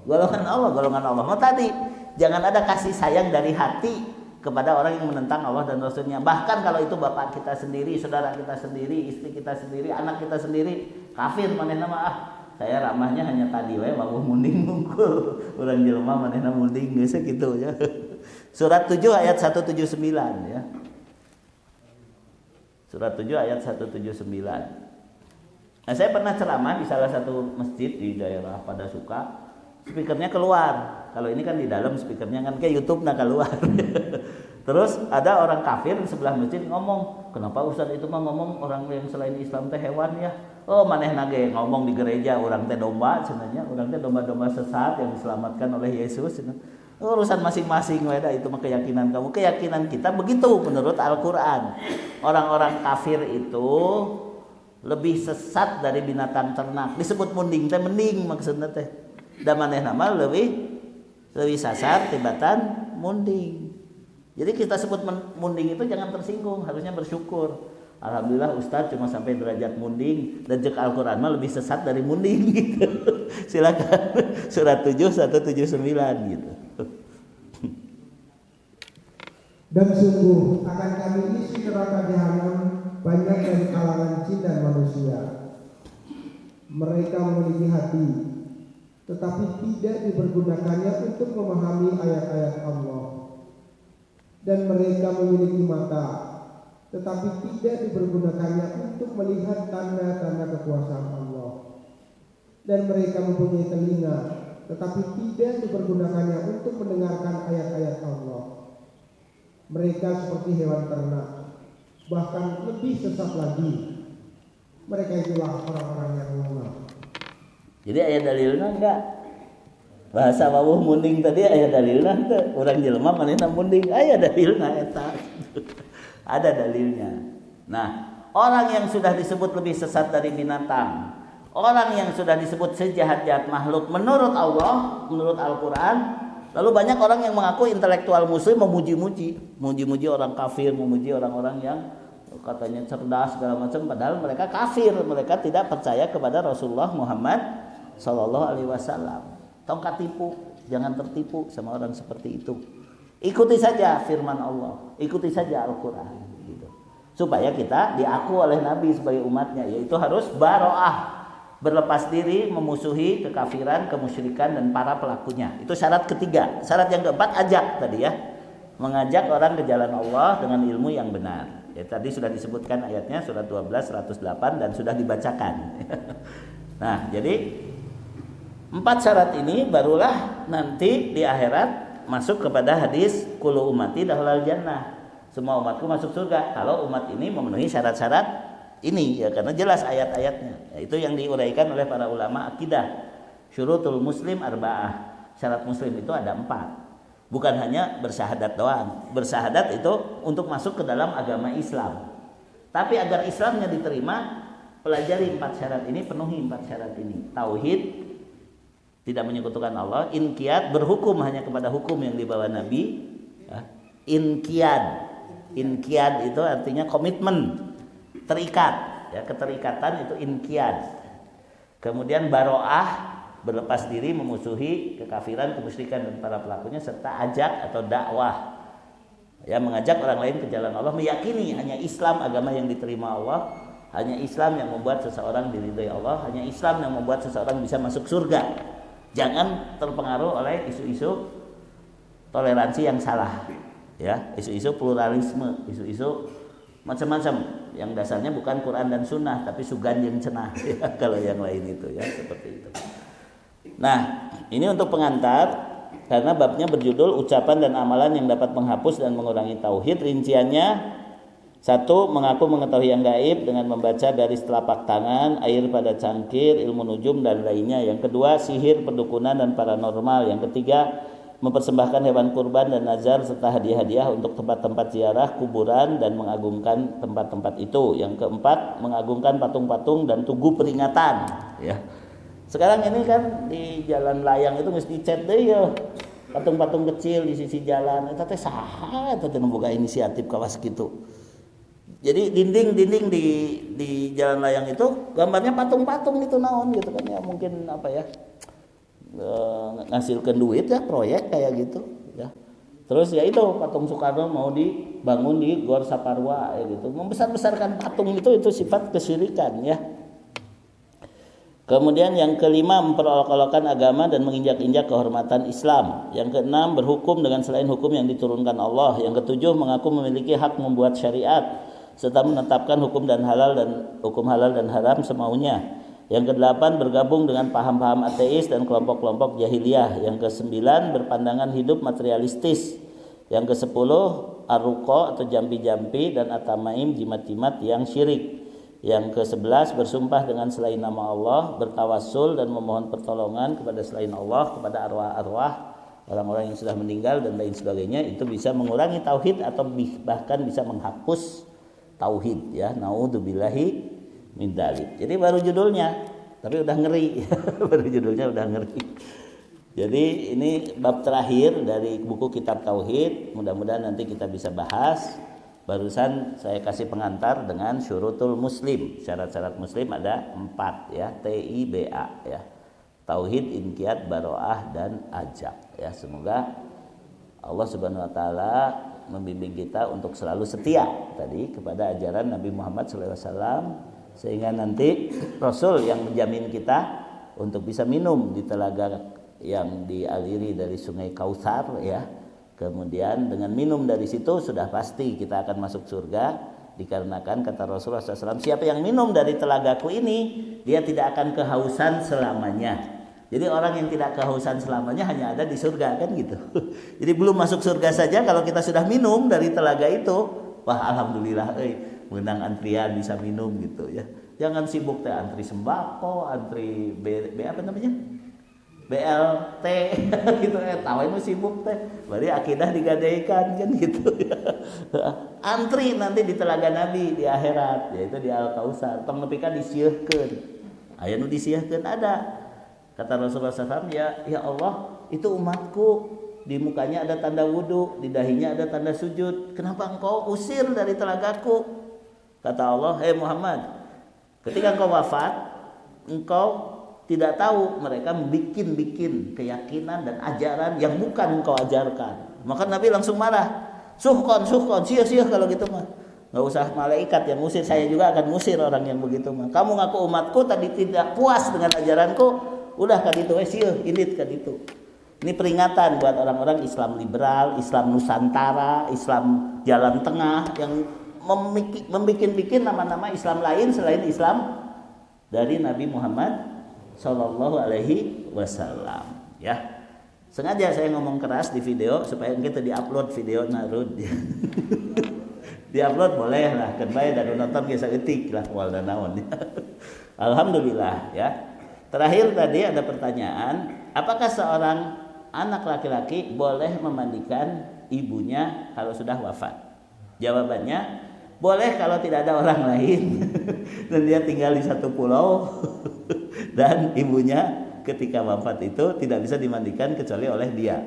Golongan Allah. Mau tadi jangan ada kasih sayang dari hati kepada orang yang menentang Allah dan Rasulnya. Bahkan kalau itu bapak kita sendiri, saudara kita sendiri, istri kita sendiri, anak kita sendiri, kafir manehna mah saya ramahnya hanya tadi we wawuh munding ngungkul urang jelema manehna munding geus kitu ya. Surat 7 ayat 179 ya. Surat 7 ayat 179. Nah, saya pernah ceramah di salah satu masjid di daerah Padasuka. Speakernya keluar. Kalau ini kan di dalam speakernya kan kayak YouTube nah keluar. Terus ada orang kafir di sebelah masjid ngomong, "Kenapa Ustaz itu mah ngomong orang yang selain Islam teh hewan ya?" Oh, manehna ge ngomong di gereja orang teh domba cenanya, orang teh domba-domba sesat yang diselamatkan oleh Yesus cenah. Urusan masing-masing we da, itu mah keyakinan kamu. Keyakinan kita begitu menurut Al-Qur'an. Orang-orang kafir itu lebih sesat dari binatang ternak. Disebut munding teh mending maksudna teh. Da manehna mah lebih sasar tibatan munding. Jadi kita sebut munding itu jangan tersinggung, harusnya bersyukur. Alhamdulillah Ustaz cuma sampai derajat munding dan jek Al-Quran mah lebih sesat dari munding gitu. Silakan surat 7 179 gitu. Dan sungguh akan kami isi neraka jahanam banyak dari kalangan jin dan manusia. Mereka memiliki hati, tetapi tidak dipergunakannya untuk memahami ayat-ayat Allah. Dan mereka memiliki mata, tetapi tidak dipergunakannya untuk melihat tanda-tanda kekuasaan Allah. Dan mereka mempunyai telinga, tetapi tidak dipergunakannya untuk mendengarkan ayat-ayat Allah. Mereka seperti hewan ternak, bahkan lebih sesat lagi. Mereka itulah orang-orang yang lemah. Jadi ayat dalilna enggak? Bahasa wawuh munding tadi ayat dalilna teh urang jelema manehna munding aya dalilna eta. Ada dalilnya. Nah, orang yang sudah disebut lebih sesat dari binatang, orang yang sudah disebut sejahat-jahat makhluk menurut Allah, menurut Al-Quran, lalu banyak orang yang mengaku intelektual muslim memuji-muji orang kafir, memuji orang-orang yang katanya cerdas segala macam, padahal mereka kafir, mereka tidak percaya kepada Rasulullah Muhammad Sallallahu Alaihi Wasallam. Tongkat tipu, jangan tertipu sama orang seperti itu. Ikuti saja firman Allah, ikuti saja Al-Quran gitu. Supaya kita diaku oleh Nabi sebagai umatnya, yaitu harus baro'ah, berlepas diri memusuhi kekafiran, kemusyrikan dan para pelakunya. Itu syarat ketiga. Syarat yang keempat ajak tadi ya, mengajak orang ke jalan Allah dengan ilmu yang benar. Ya, tadi sudah disebutkan ayatnya surat 12 108 dan sudah dibacakan. Nah, jadi 4 syarat ini barulah nanti di akhirat masuk kepada hadis kullu ummati dakhalal jannah. Semua umatku masuk surga kalau umat ini memenuhi syarat-syarat ini ya, karena jelas ayat-ayatnya. Ya, itu yang diuraikan oleh para ulama akidah. Syurutul muslim arba'ah. Syarat muslim itu ada 4. Bukan hanya bersyahadat doang. Bersyahadat itu untuk masuk ke dalam agama Islam. Tapi agar Islamnya diterima, pelajari 4 syarat ini, penuhi 4 syarat ini. Tauhid, tidak menyekutukan Allah. Inqiyad, berhukum hanya kepada hukum yang dibawa Nabi. Inqiyad itu artinya komitmen, terikat ya, keterikatan itu inqiyad. Kemudian baro'ah, berlepas diri memusuhi kekafiran, kemusyrikan dan para pelakunya, serta ajak atau dakwah ya, mengajak orang lain ke jalan Allah, meyakini hanya Islam agama yang diterima Allah, Hanya Islam yang membuat seseorang diridhai Allah, hanya Islam yang membuat seseorang bisa masuk surga. Jangan terpengaruh oleh isu-isu toleransi yang salah, ya, isu-isu pluralisme, isu-isu macam-macam yang dasarnya bukan Quran dan Sunnah tapi sugan yang cenah, ya, kalau yang lain itu ya seperti itu. Nah, ini untuk pengantar karena babnya berjudul ucapan dan amalan yang dapat menghapus dan mengurangi tauhid. Rinciannya: 1. Mengaku mengetahui yang gaib dengan membaca garis telapak tangan, air pada cangkir, ilmu nujum dan lainnya. Yang kedua, sihir, perdukunan dan paranormal. Yang ketiga, mempersembahkan hewan kurban dan nazar serta hadiah-hadiah untuk tempat-tempat ziarah, kuburan dan mengagungkan tempat-tempat itu. Yang keempat, mengagungkan patung-patung dan tugu peringatan, ya. Sekarang ini kan di jalan layang itu mesti dicat deh ya. Patung-patung kecil di sisi jalan eta teh saha eta teh boga inisiatif kawas gitu. Jadi dinding-dinding di jalan layang itu gambarnya patung-patung itu naon gitu kan ya, mungkin apa ya? Ngasilkan duit ya, proyek kayak gitu ya. Terus ya itu patung Soekarno mau dibangun di Gor Saparwa ya gitu. Membesar-besarkan patung itu sifat kesyirikan ya. Kemudian yang kelima, memperolok-olokkan agama dan menginjak-injak kehormatan Islam. Yang keenam, berhukum dengan selain hukum yang diturunkan Allah. Yang ketujuh, mengaku memiliki hak membuat syariat serta menetapkan hukum halal dan haram semaunya. Yang kedelapan, bergabung dengan paham-paham ateis dan kelompok-kelompok jahiliyah. Yang kesembilan, berpandangan hidup materialistis. Yang kesepuluh, arruqa atau jampi-jampi dan atamaim, jimat-jimat yang syirik. Yang ke-11, bersumpah dengan selain nama Allah, bertawassul dan memohon pertolongan kepada selain Allah, kepada arwah-arwah orang-orang yang sudah meninggal dan lain sebagainya. Itu bisa mengurangi tauhid atau bahkan bisa menghapus tauhid ya. Naudzubillahi min dzalik. Jadi baru judulnya, tapi udah ngeri. Baru judulnya udah ngeri. Jadi ini bab terakhir dari buku kitab tauhid. Mudah-mudahan nanti kita bisa bahas. Barusan saya kasih pengantar dengan syurutul muslim. Syarat-syarat muslim ada 4 ya, TIBA ya. Tauhid, inqiyad, baroah dan ajab ya. Semoga Allah Subhanahu wa taala membimbing kita untuk selalu setia tadi kepada ajaran Nabi Muhammad SAW, sehingga nanti Rasul yang menjamin kita untuk bisa minum di telaga yang dialiri dari Sungai Kautsar ya. Kemudian dengan minum dari situ sudah pasti kita akan masuk surga, dikarenakan kata Rasulullah SAW, siapa yang minum dari telagaku ini dia tidak akan kehausan selamanya. Jadi orang yang tidak kehausan selamanya hanya ada di surga kan gitu. Jadi belum masuk surga saja kalau kita sudah minum dari telaga itu, wah alhamdulillah menang antrian bisa minum gitu ya. Jangan sibuk teh antri sembako, antri apa namanya? BLT gitu ya, tahu itu sibuk teh. Berarti akidah digadaikan kan gitu ya. Antri nanti di telaga Nabi di akhirat, yaitu di Al-Kautsar. Tong nepikeun disieukkeun. Aya nu disieukkeun ada. Kata Rasulullah SAW, ya Allah, itu umatku di mukanya ada tanda wudu, di dahinya ada tanda sujud. Kenapa engkau usir dari telagaku? Kata Allah, hei Muhammad, ketika engkau wafat, engkau tidak tahu mereka bikin keyakinan dan ajaran yang bukan engkau ajarkan. Maka Nabi langsung marah. Suhkon, sia-sia kalau gitu mah. Enggak usah malaikat yang ngusir, saya juga akan ngusir orang yang begitu mah. Kamu ngaku umatku tadi tidak puas dengan ajaranku, udah kan itu sia, ilit kan itu. Ini peringatan buat orang-orang Islam liberal, Islam Nusantara, Islam Jalan Tengah yang membikin nama-nama Islam lain selain Islam dari Nabi Muhammad Sallallahu Alaihi Wasallam ya. Sengaja saya ngomong keras di video supaya kita diupload video narud. Diupload boleh lah, kan bae dan nonton kisah etik lah wal dan naon. Alhamdulillah ya. Terakhir tadi ada pertanyaan, apakah seorang anak laki-laki boleh memandikan ibunya kalau sudah wafat? Jawabannya boleh kalau tidak ada orang lain dan dia tinggal di satu pulau dan ibunya ketika wafat itu tidak bisa dimandikan kecuali oleh dia.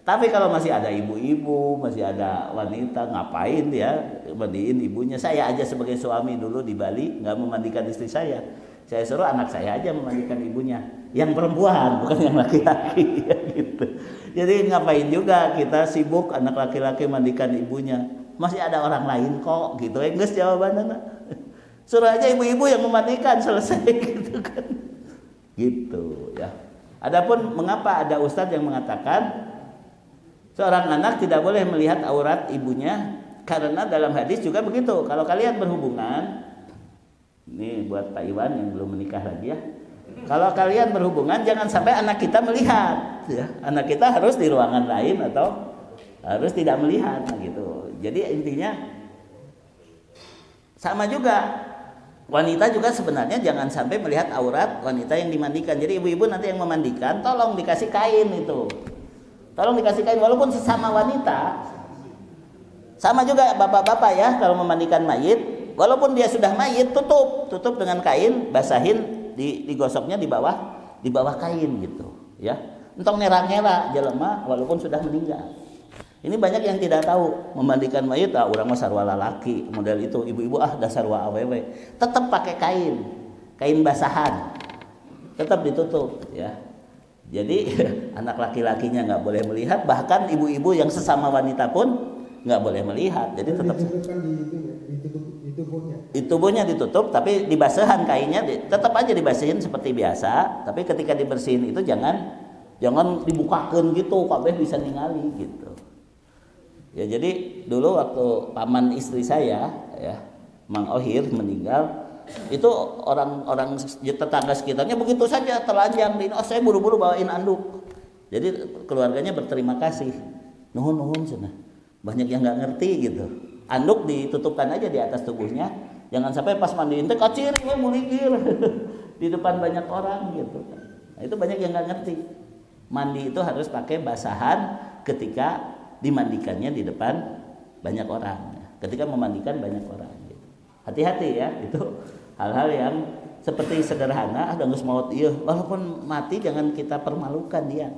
Tapi kalau masih ada ibu-ibu, masih ada wanita, ngapain dia mandiin ibunya? Saya aja sebagai suami dulu di Bali nggak memandikan istri saya. Saya suruh anak saya aja memandikan ibunya, yang perempuan bukan yang laki-laki ya gitu. Jadi ngapain juga kita sibuk anak laki-laki mandikan ibunya? Masih ada orang lain kok gitu. Geus jawabanna. Suruh aja ibu-ibu yang memandikan, selesai gitu kan. Gitu ya. Adapun mengapa ada ustadz yang mengatakan seorang anak tidak boleh melihat aurat ibunya, karena dalam hadis juga begitu. Kalau kalian berhubungan, ini buat Pak Iwan yang belum menikah lagi ya. Kalau kalian berhubungan jangan sampai anak kita melihat ya. Anak kita harus di ruangan lain atau harus tidak melihat gitu. Jadi intinya sama juga. Wanita juga sebenarnya jangan sampai melihat aurat wanita yang dimandikan. Jadi ibu-ibu nanti yang memandikan tolong dikasih kain itu. Tolong dikasih kain walaupun sesama wanita. Sama juga bapak-bapak ya kalau memandikan mayit, walaupun dia sudah mayit tutup dengan kain, basahin, digosoknya di bawah kain gitu ya. Entong nera-nera jelema walaupun sudah meninggal. Ini banyak yang tidak tahu memandikan mayit, urang mah sarua lalaki model itu, ibu-ibu dasar wa awewe. Tetap pakai kain basahan, tetap ditutup ya. Jadi anak laki-lakinya nggak boleh melihat, bahkan ibu-ibu yang sesama wanita pun nggak boleh melihat. Jadi tetap di tubuhnya ditutup, tapi di basahan kainnya tetap aja dibasihin seperti biasa. Tapi ketika dibersihin itu jangan dibukakan gitu, kabeh bisa ningali gitu. Ya jadi dulu waktu paman istri saya ya, Mang Ohir meninggal, itu orang-orang tetangga sekitarnya begitu saja telanjang di saya buru-buru bawain anduk. Jadi keluarganya berterima kasih. Nuhun cenah. Banyak yang nggak ngerti gitu. Anduk ditutupkan aja di atas tubuhnya, jangan sampai pas mandiin teh kacir we muligir di depan banyak orang gitu. Nah, itu banyak yang nggak ngerti. Mandi itu harus pakai basahan ketika dimandikannya di depan banyak orang, ketika memandikan banyak orang gitu. Hati-hati ya, itu hal-hal yang seperti sederhana, geus maut ieu, walaupun mati jangan kita permalukan dia.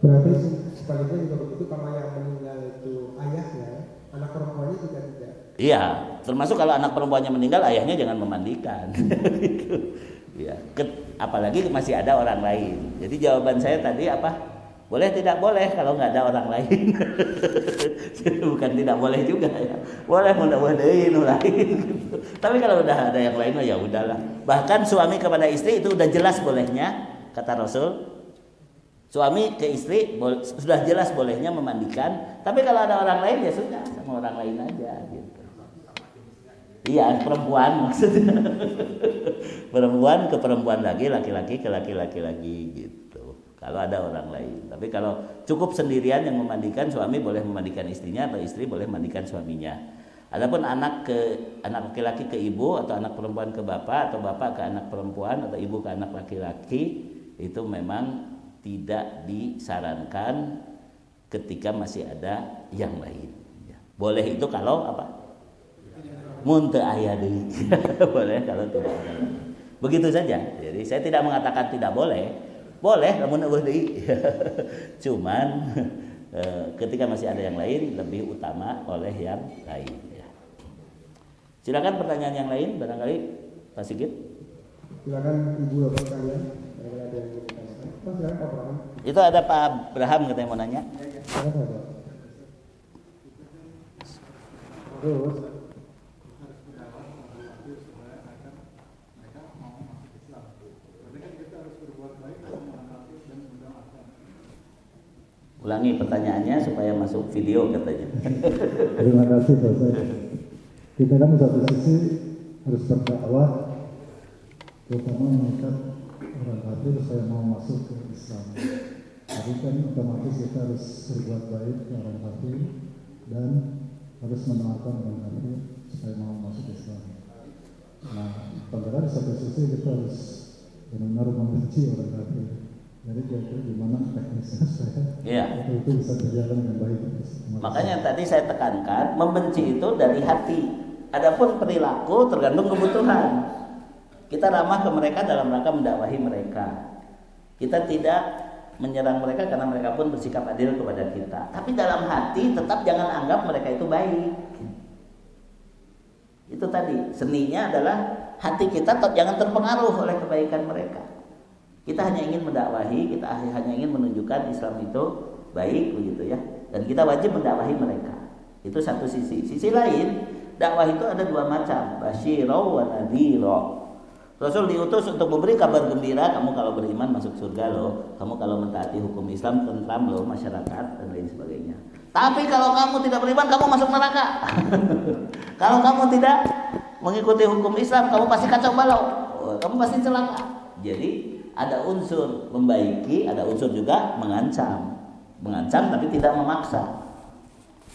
Berarti sebaliknya juga begitu, kalau yang meninggal itu ayahnya, anak perempuannya juga tidak. Iya, termasuk kalau anak perempuannya meninggal, ayahnya jangan memandikan. Gitu. Ya, apalagi masih ada orang lain. Jadi jawaban saya tadi apa? Boleh tidak boleh kalau nggak ada orang lain. Bukan tidak boleh juga ya. Boleh mudah-mudahan lain. Gitu. Tapi kalau udah ada yang lain ya udahlah. Bahkan suami kepada istri itu udah jelas bolehnya, kata Rasul. Suami ke istri sudah jelas bolehnya memandikan. Tapi kalau ada orang lain ya sudah sama orang lain aja gitu. Iya, perempuan maksudnya. Perempuan ke perempuan lagi, laki-laki ke laki-laki lagi gitu. Kalau ada orang lain. Tapi kalau cukup sendirian yang memandikan, suami boleh memandikan istrinya atau istri boleh memandikan suaminya. Adapun anak laki-laki ke ibu atau anak perempuan ke bapak atau bapak ke anak perempuan atau ibu ke anak laki-laki itu memang tidak disarankan ketika masih ada yang lain. Boleh itu kalau apa? Mun teu aya deui. Boleh kalau tidak ada. Begitu saja. Jadi saya tidak mengatakan tidak boleh. Boleh, namun eueuh deui. Cuman ketika masih ada yang lain lebih utama oleh yang lain ya. Silakan pertanyaan yang lain barangkali Pak Sigit. Silakan Ibu Bapak sekalian. Ada yang mau ditanyakan. Silakan Pak Abraham. Itu ada Pak Abraham katanya mau nanya. Terus Ulangi pertanyaannya supaya masuk video katanya. Terima kasih Pak Ustaz. Kita kan satu sisi harus berdakwah, terutama mengikat orang kafir supaya mau masuk ke Islam. Tapi kan otomatis kita harus berbuat baik ke orang kafir dan harus mendoakan orang kafir supaya mau masuk Islam. Nah, padahal di satu sisi kita harus benar-benar membenci orang kafir. Jadi kira-kira gimana teknisnya supaya itu bisa berjalan dengan baik. Makanya tadi saya tekankan, membenci itu dari hati. Adapun perilaku tergantung kebutuhan. Kita ramah ke mereka dalam rangka mendakwahi mereka. Kita tidak menyerang mereka karena mereka pun bersikap adil kepada kita. Tapi dalam hati tetap jangan anggap mereka itu baik. Itu tadi, seninya adalah hati kita jangan terpengaruh oleh kebaikan mereka. Kita hanya ingin mendakwahi, kita hanya ingin menunjukkan Islam itu baik begitu ya. Dan kita wajib mendakwahi mereka. Itu satu sisi. Sisi lain, Dakwah itu ada dua macam, basyira wa nadhira. Rasul diutus untuk memberi kabar gembira, kamu kalau beriman masuk surga loh, kamu kalau mentaati hukum Islam tentram loh masyarakat dan lain sebagainya. Tapi kalau kamu tidak beriman, kamu masuk neraka. Kalau kamu tidak mengikuti hukum Islam, kamu pasti kacau balau, kamu pasti celaka. Jadi ada unsur membaiki, ada unsur juga mengancam tapi tidak memaksa.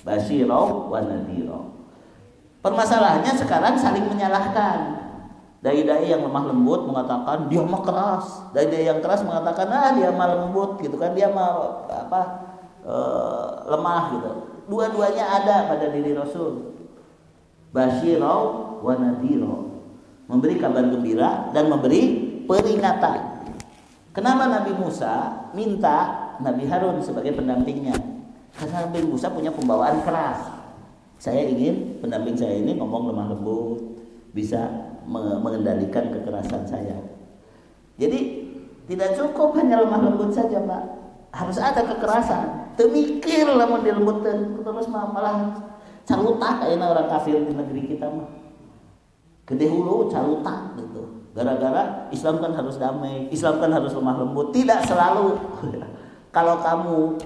Basyira wa nadhira. Permasalahannya sekarang saling menyalahkan. Dai-dai yang lemah lembut mengatakan dia mah keras, dai-dai yang keras mengatakan dia mah lembut gitu kan, dia mah lemah gitu. Dua-duanya ada pada diri Rasul. Basyira wa nadhira, memberi kabar gembira dan memberi peringatan. Kenapa Nabi Musa minta Nabi Harun sebagai pendampingnya? Karena Nabi Musa punya pembawaan keras. Saya ingin pendamping saya ini ngomong lemah lembut, bisa mengendalikan kekerasan saya. Jadi tidak cukup hanya lemah lembut saja, Pak. Harus ada kekerasan. Temikir lamun dilembutkeun terus malah carutak kayaknya orang kafir di negeri kita mah. Gede hulu carutak gitu. Gara-gara Islam kan harus damai, Islam kan harus lemah lembut. Tidak selalu. Kalau kamu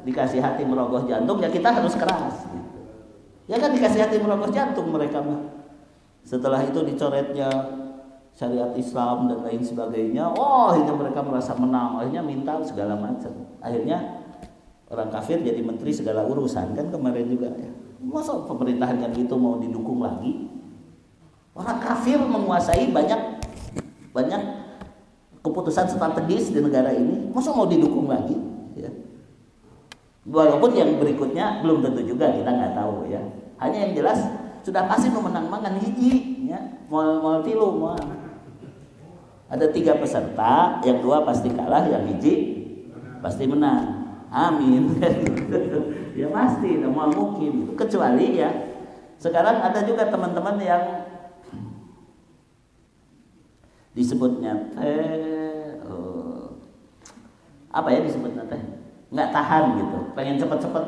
dikasih hati merogoh jantung, ya kita harus keras gitu. Ya kan dikasih hati merogoh jantung mereka mah. Setelah itu dicoretnya syariat Islam dan lain sebagainya. Akhirnya mereka merasa menang, akhirnya minta segala macam. Akhirnya orang kafir jadi menteri segala urusan kan kemarin juga ya. Masa pemerintahan yang itu mau didukung lagi? Orang kafir menguasai banyak keputusan strategis di negara ini. Masa mau didukung lagi? Ya. Walaupun yang berikutnya belum tentu juga, kita nggak tahu ya. Hanya yang jelas sudah pasti memenang mangan hiji ya. Mau tilu mau. Ada 3 peserta, yang 2 pasti kalah, yang hiji pasti menang. Amin. Ya pasti, mau mungkin itu. Kecuali ya sekarang ada juga teman-teman yang disebutnya disebutnya nggak tahan gitu, pengen cepet-cepet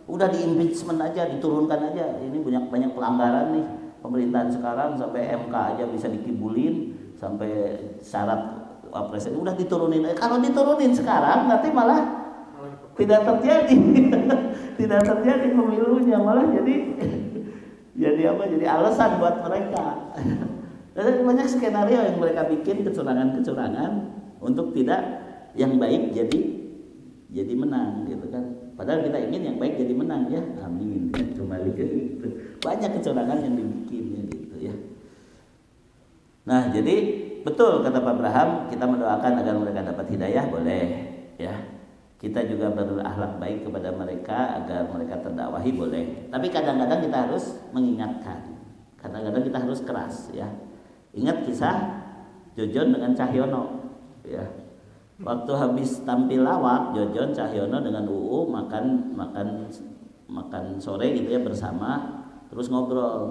udah di impeachment aja, diturunkan aja. Ini banyak pelanggaran nih pemerintahan sekarang, sampai MK aja bisa dikibulin, sampai syarat presiden udah diturunin. Kalau diturunin sekarang nanti malah tidak terjadi tidak terjadi pemilunya, malah jadi alasan buat mereka. Ada banyak skenario yang mereka bikin, kecurangan untuk tidak yang baik jadi menang gitu kan. Padahal kita ingin yang baik jadi menang ya. Amin. Kembali ke itu. Banyak kecurangan yang dibikin gitu ya. Nah, jadi betul kata Pak Abraham, kita mendoakan agar mereka dapat hidayah, boleh ya. Kita juga berakhlak baik kepada mereka agar mereka terdakwahi, boleh. Tapi kadang-kadang kita harus mengingatkan. Kadang-kadang kita harus keras ya. Ingat kisah Jojon dengan Cahyono ya. Waktu habis tampil lawak, Jojon, Cahyono dengan UU makan sore gitu ya bersama, terus ngobrol.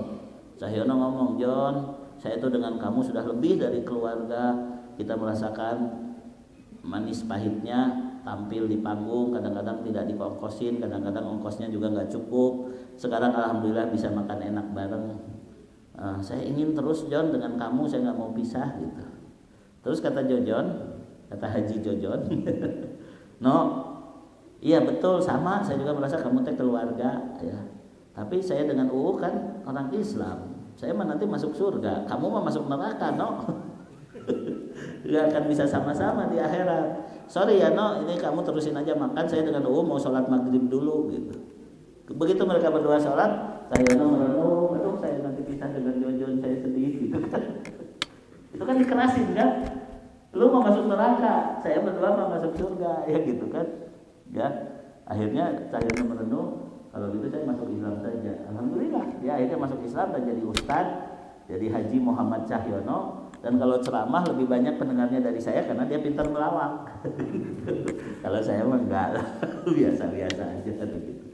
Cahyono ngomong, "Jon, saya itu dengan kamu sudah lebih dari keluarga. Kita merasakan manis pahitnya tampil di panggung, kadang-kadang tidak dikongkosin, kadang-kadang ongkosnya juga nggak cukup. Sekarang alhamdulillah bisa makan enak bareng. Saya ingin terus Jon dengan kamu, saya nggak mau pisah gitu." Terus kata Haji Jojon, "No, iya betul sama, saya juga merasa kamu teh keluarga ya. Tapi saya dengan UU kan orang Islam, saya mah nanti masuk surga, kamu mah masuk neraka, no." Gak akan bisa sama-sama di akhirat. Sorry ya, no, ini kamu terusin aja makan, saya dengan UU mau sholat maghrib dulu gitu. Begitu mereka berdua sholat, saya merenung, aduh saya nanti pisah dengan Jojon, saya sedih gitu kan. Itu kan dikerasin kan. Lu mau masuk neraka, saya berdua mau masuk surga, ya gitu kan. Ya, akhirnya saya merenung, kalau gitu saya masuk Islam saja. Alhamdulillah, ya akhirnya masuk Islam dan jadi ustadz, jadi Haji Muhammad Cahyono. Dan kalau ceramah lebih banyak pendengarnya dari saya karena dia pintar melawak. Kalau saya mah enggak, biasa-biasa aja gitu.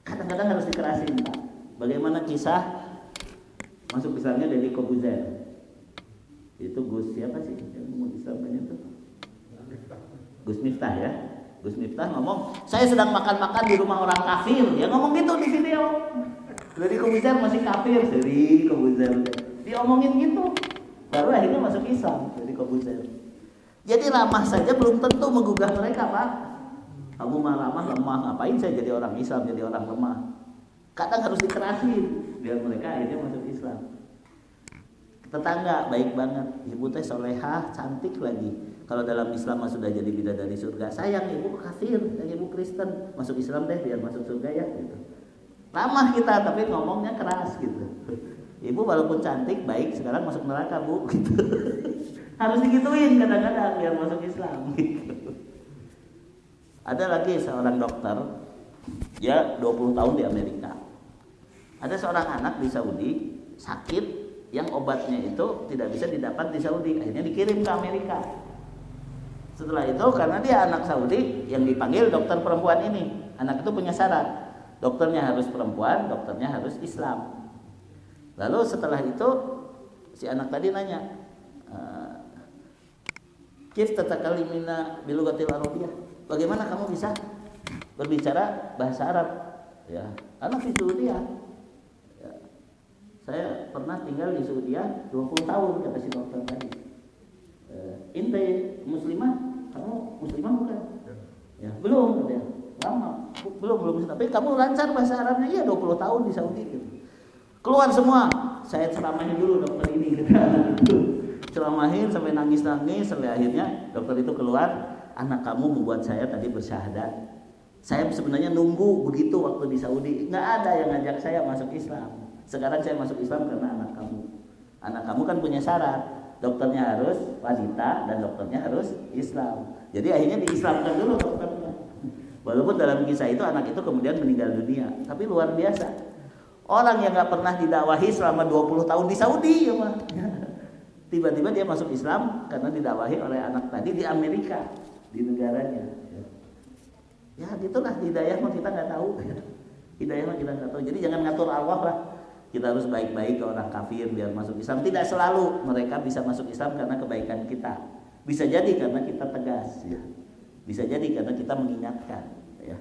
Kadang-kadang harus dikerasin, Pak. Bagaimana kisah masuk Islamnya Deddy Kobuzer? Itu Gus siapa sih yang ngomong Islamnya itu? Gus Miftah ya. Gus Miftah ngomong, "Saya sedang makan-makan di rumah orang kafir." Dia ngomong gitu di video. Deddy Kobuzer masih kafir, Deddy Kobuzer diomongin gitu, baru akhirnya masuk Islam Deddy Kobuzer. Jadi ramah saja belum tentu menggugah mereka, Pak. Kamu mah ramah lemah, ngapain saya jadi orang Islam, jadi orang lemah? Kadang harus dikerasin biar mereka akhirnya masuk Islam. Tetangga baik banget, ibu teh solehah, cantik lagi. Kalau dalam Islam mah sudah jadi bidadari surga. Sayang ibu kafir, yang ibu Kristen, masuk Islam deh biar masuk surga ya gitu. Ramah kita tapi ngomongnya keras gitu. Ibu walaupun cantik, baik, sekarang masuk neraka bu gitu. Harus digituin kadang-kadang biar masuk Islam gitu. Ada lagi seorang dokter, dia 20 tahun di Amerika. Ada seorang anak di Saudi sakit yang obatnya itu tidak bisa didapat di Saudi, akhirnya dikirim ke Amerika. Setelah itu karena dia anak Saudi, yang dipanggil dokter perempuan ini, anak itu punya syarat, dokternya harus perempuan, dokternya harus Islam. Lalu setelah itu si anak tadi nanya, kif tatakalimina bilugatil arabiyah, bagaimana kamu bisa berbicara bahasa Arab? Ya, anak di Saudi ya. Saya pernah tinggal di Saudi 20 tahun, kata si dokter tadi. Inte muslimah, kamu muslimah bukan? Ya, belum katanya. Lama, belum. Tapi kamu lancar bahasa Arabnya? Iya, 20 tahun di Saudi gitu. Keluar semua, saya ceramahin dulu dokter ini gitu. Ceramahin sampai nangis-nangis, sampai akhirnya dokter itu keluar, anak kamu membuat saya tadi bersyahadat. Saya sebenarnya nunggu begitu waktu di Saudi, nggak ada yang ngajak saya masuk Islam. Sekarang saya masuk Islam karena anak kamu. Anak kamu kan punya syarat, dokternya harus wanita dan dokternya harus Islam. Jadi akhirnya diislamkan dulu dokternya. Walaupun dalam kisah itu anak itu kemudian meninggal dunia, tapi luar biasa. Orang yang nggak pernah didakwahi selama 20 tahun di Saudi, ya Pak. Tiba-tiba dia masuk Islam karena didakwahi oleh anak tadi di Amerika, di negaranya. Ya gitulah hidayah mah kita nggak tahu. Hidayah mah kita nggak tahu. Jadi jangan ngatur Allah lah. Kita harus baik-baik ke orang kafir biar masuk Islam. Tidak selalu mereka bisa masuk Islam karena kebaikan kita. Bisa jadi karena kita tegas, ya. Bisa jadi karena kita mengingatkan, ya.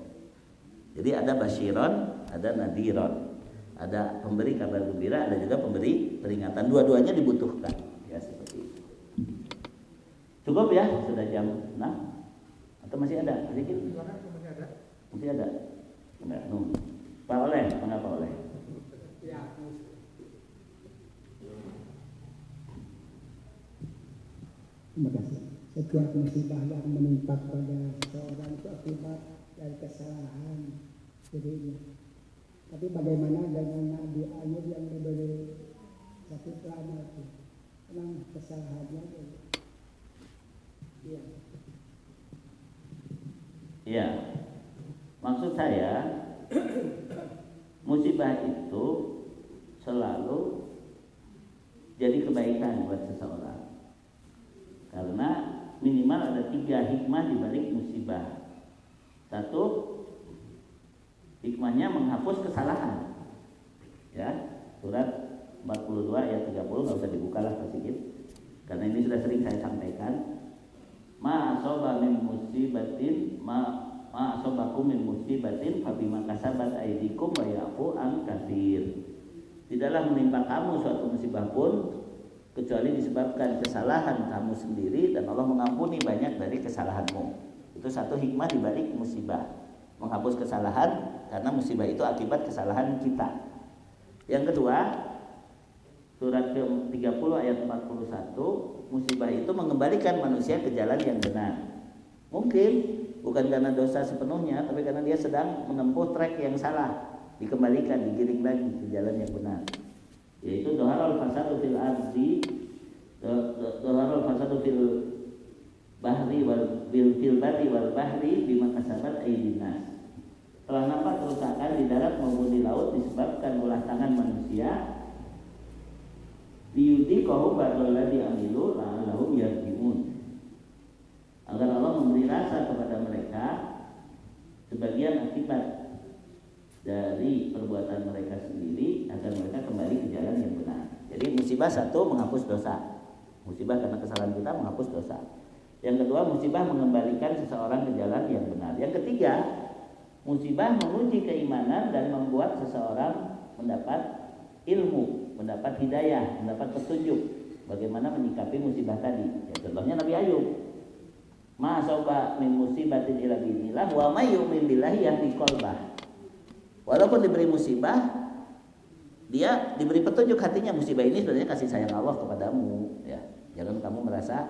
Jadi ada basyiron, ada nadiron. Ada pemberi kabar gembira, ada juga pemberi peringatan. Dua-duanya dibutuhkan, ya seperti itu. Cukup ya, sudah jam 6. Atau masih ada? Sedikit? Masih ada. Enggak, Pak Oleh, mana Pak Oleh? Terima kasih. Setiap musibah yang menimpa pada seseorang itu akibat dari kesalahan dirinya. Tapi bagaimana dengan Nabi Ayub yang diberi sakit lama itu? Memang kesalahannya itu. Iya. Iya. Maksud saya musibah itu selalu jadi kebaikan buat seseorang. Karena minimal ada 3 hikmah di balik musibah. 1, hikmahnya menghapus kesalahan. Ya, surat 42 ayat 30 enggak usah dibuka lah sedikit. Karena ini sudah sering saya sampaikan. Ma asaba min musibatin ma asabakum min musibatin fa bima kasabat aydikum wa ya'fu an katsir. Tidaklah menimpa kamu suatu musibah pun kecuali disebabkan kesalahan kamu sendiri dan Allah mengampuni banyak dari kesalahanmu. Itu satu hikmah di balik musibah, menghapus kesalahan karena musibah itu akibat kesalahan kita. Yang kedua, surat ke-30 ayat 41, musibah itu mengembalikan manusia ke jalan yang benar. Mungkin bukan karena dosa sepenuhnya, tapi karena dia sedang menempuh trek yang salah, dikembalikan, digiring lagi ke jalan yang benar. Yaitu doharul fasadu fil ardi, doharul fasadu fil bahri wal fil barri wal bahri bima kasabat aydin nas. Telah nampak kerusakan di darat maupun di laut disebabkan ulah tangan manusia. Liyudhiqahum ba'dal ladzi amilu la'allahum yarji'un. Agar Allah memberi rasa kepada mereka sebagian akibat dari perbuatan mereka sendiri agar mereka kembali ke jalan yang benar. Jadi musibah satu menghapus dosa. Musibah karena kesalahan kita menghapus dosa. Yang kedua, musibah mengembalikan seseorang ke jalan yang benar. Yang ketiga, musibah menguji keimanan dan membuat seseorang mendapat ilmu, mendapat hidayah, mendapat petunjuk bagaimana menyikapi musibah tadi. Ya, contohnya Nabi Ayub. Ma asaba min musibatin illa bi'idznillah wa may yu'min billahi yahdi qalbah. Walaupun diberi musibah, dia diberi petunjuk hatinya. Musibah ini sebenarnya kasih sayang Allah kepadamu, ya. Jangan kamu merasa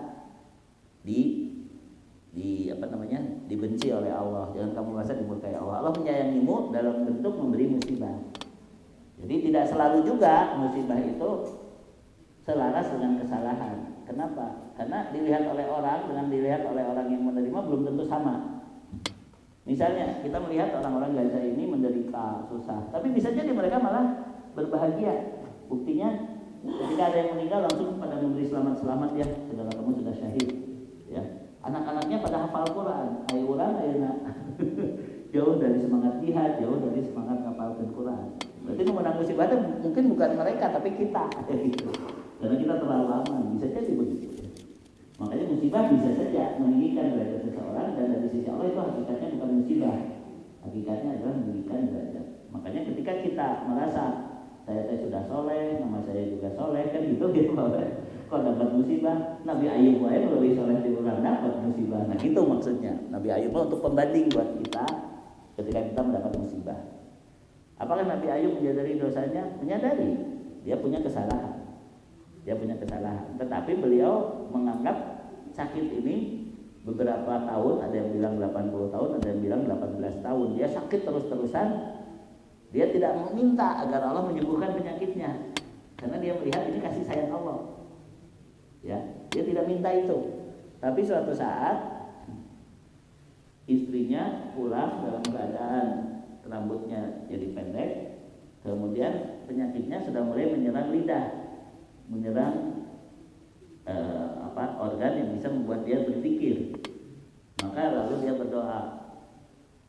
dibenci oleh Allah. Jangan kamu merasa dimurkai Allah. Allah menyayangimu dalam bentuk memberi musibah. Jadi tidak selalu juga musibah itu selaras dengan kesalahan. Kenapa? Karena dilihat oleh orang dengan dilihat oleh orang yang menerima belum tentu sama. Misalnya kita melihat orang-orang Gaza ini menderita susah, tapi bisa jadi mereka malah berbahagia. Buktinya ketika ada yang meninggal langsung pada memberi selamat-selamat, ya saudara kamu sudah syahid, ya. Anak-anaknya pada hafal Quran, ayo ulang, ayo nak. Jauh dari semangat jihad, jauh dari semangat hafalkan Quran. Berarti menang musibah itu mungkin bukan mereka tapi kita, ya gitu. Karena kita terlalu lama, bisa jadi begitu. Makanya musibah bisa saja meninggikan derajat seseorang, dan dari sisi Allah itu hakikatnya bukan musibah, hakikatnya adalah meninggikan derajat. Makanya ketika kita merasa saya sudah soleh, nama saya juga soleh, kan gitu kok dapat musibah. Nabi Ayub lebih soleh di orang dapat musibah. Nah gitu maksudnya. Nabi Ayub untuk pembanding buat kita ketika kita mendapat musibah. Apakah Nabi Ayub menyadari dosanya? Menyadari, dia punya kesalahan. Tetapi beliau menganggap sakit ini beberapa tahun, ada yang bilang 80 tahun, ada yang bilang 18 tahun. Dia sakit terus-terusan. Dia tidak meminta agar Allah menyembuhkan penyakitnya, karena dia melihat ini kasih sayang Allah. Ya, dia tidak minta itu. Tapi suatu saat istrinya pulang dalam keadaan rambutnya jadi pendek, kemudian penyakitnya sudah mulai menyerang lidah, menyerang organ yang bisa membuat dia berpikir. Maka lalu dia berdoa,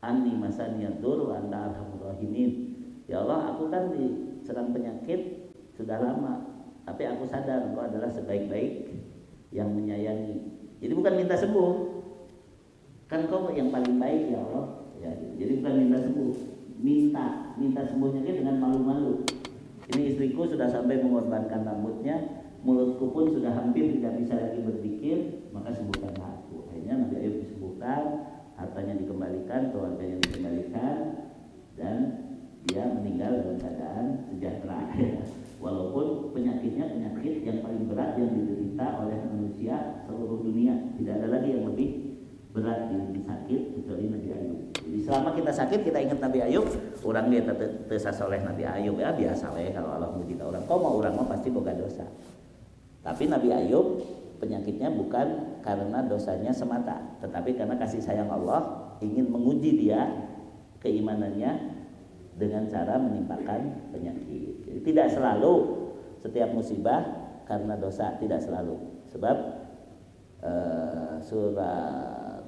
Anni masaniyadur wa anta arhamur rahimin. Ya Allah, aku kan diserang penyakit sudah lama, tapi aku sadar Engkau adalah sebaik-baik yang menyayangi. Jadi bukan minta sembuh, kan Engkau yang paling baik ya Allah. Ya, jadi bukan minta sembuh, minta sembuhnya dengan malu-malu. Ini istriku sudah sampai mengorbankan rambutnya, mulutku pun sudah hampir tidak bisa lagi berpikir, maka sembuhkanlah aku. Akhirnya Nabi Ayub disembuhkan, hartanya dikembalikan, keluarganya dikembalikan, dan dia meninggal dalam keadaan sejahtera. Walaupun penyakitnya penyakit yang paling berat yang diderita oleh manusia seluruh dunia, tidak ada lagi yang lebih berat di sakit kecuali Nabi Ayub. Jadi selama kita sakit kita ingat Nabi Ayub, orang dia tesa soleh Nabi Ayub, ya biasa we kalau Allah muji orang. Kau mau orang mah pasti boga dosa. Tapi Nabi Ayub penyakitnya bukan karena dosanya semata, tetapi karena kasih sayang Allah ingin menguji dia keimanannya dengan cara menimpakan penyakit. Jadi tidak selalu setiap musibah karena dosa, tidak selalu. Sebab surat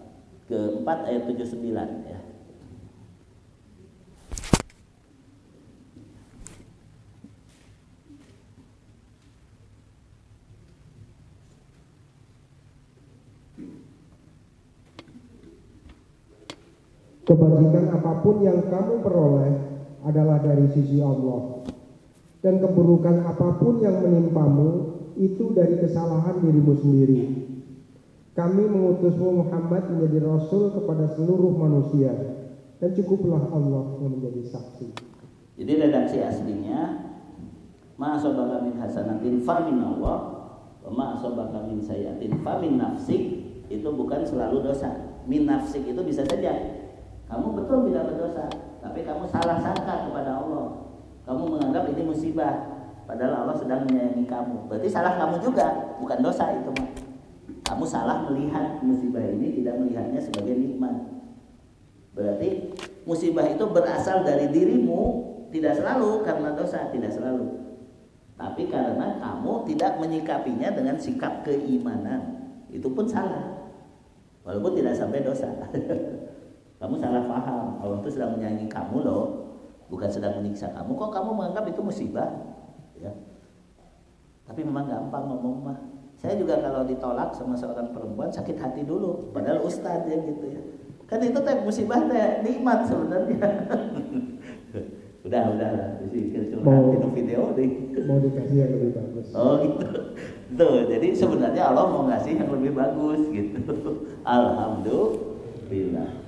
keempat ayat 79 ya. Kebajikan apapun yang kamu peroleh adalah dari sisi Allah, dan keburukan apapun yang menimpamu itu dari kesalahan dirimu sendiri. Kami mengutusmu Muhammad menjadi Rasul kepada seluruh manusia, dan cukuplah Allah yang menjadi saksi. Jadi redaksi aslinya, ma asabaka min hasanatin fa min Allah, wa ma asabaka min sayyi'atin fa min nafsik. Itu bukan selalu dosa. Min nafsik itu bisa saja kamu betul tidak berdosa, tapi kamu salah sangka kepada Allah. Kamu menganggap ini musibah, padahal Allah sedang menyayangi kamu. Berarti salah kamu juga, bukan dosa itu mah. Kamu salah melihat musibah ini, tidak melihatnya sebagai nikmat. Berarti musibah itu berasal dari dirimu, tidak selalu karena dosa, tidak selalu. Tapi karena kamu tidak menyikapinya dengan sikap keimanan, itu pun salah. Walaupun tidak sampai dosa. Kamu salah paham, Allah itu sedang menyayangi kamu loh, bukan sedang menyiksa kamu. Kok kamu menganggap itu musibah? Ya. Tapi memang gampang ngomong mah. Saya juga kalau ditolak sama seorang perempuan sakit hati dulu, padahal ustadz ya gitu ya. Kan itu teh musibah teh nikmat sebenarnya. Udah lah. Jadi Mau- curhat itu video deh. Mau dikasih yang lebih bagus. Oh gitu. Tuh, jadi sebenarnya Allah mau ngasih yang lebih bagus gitu. Alhamdulillah.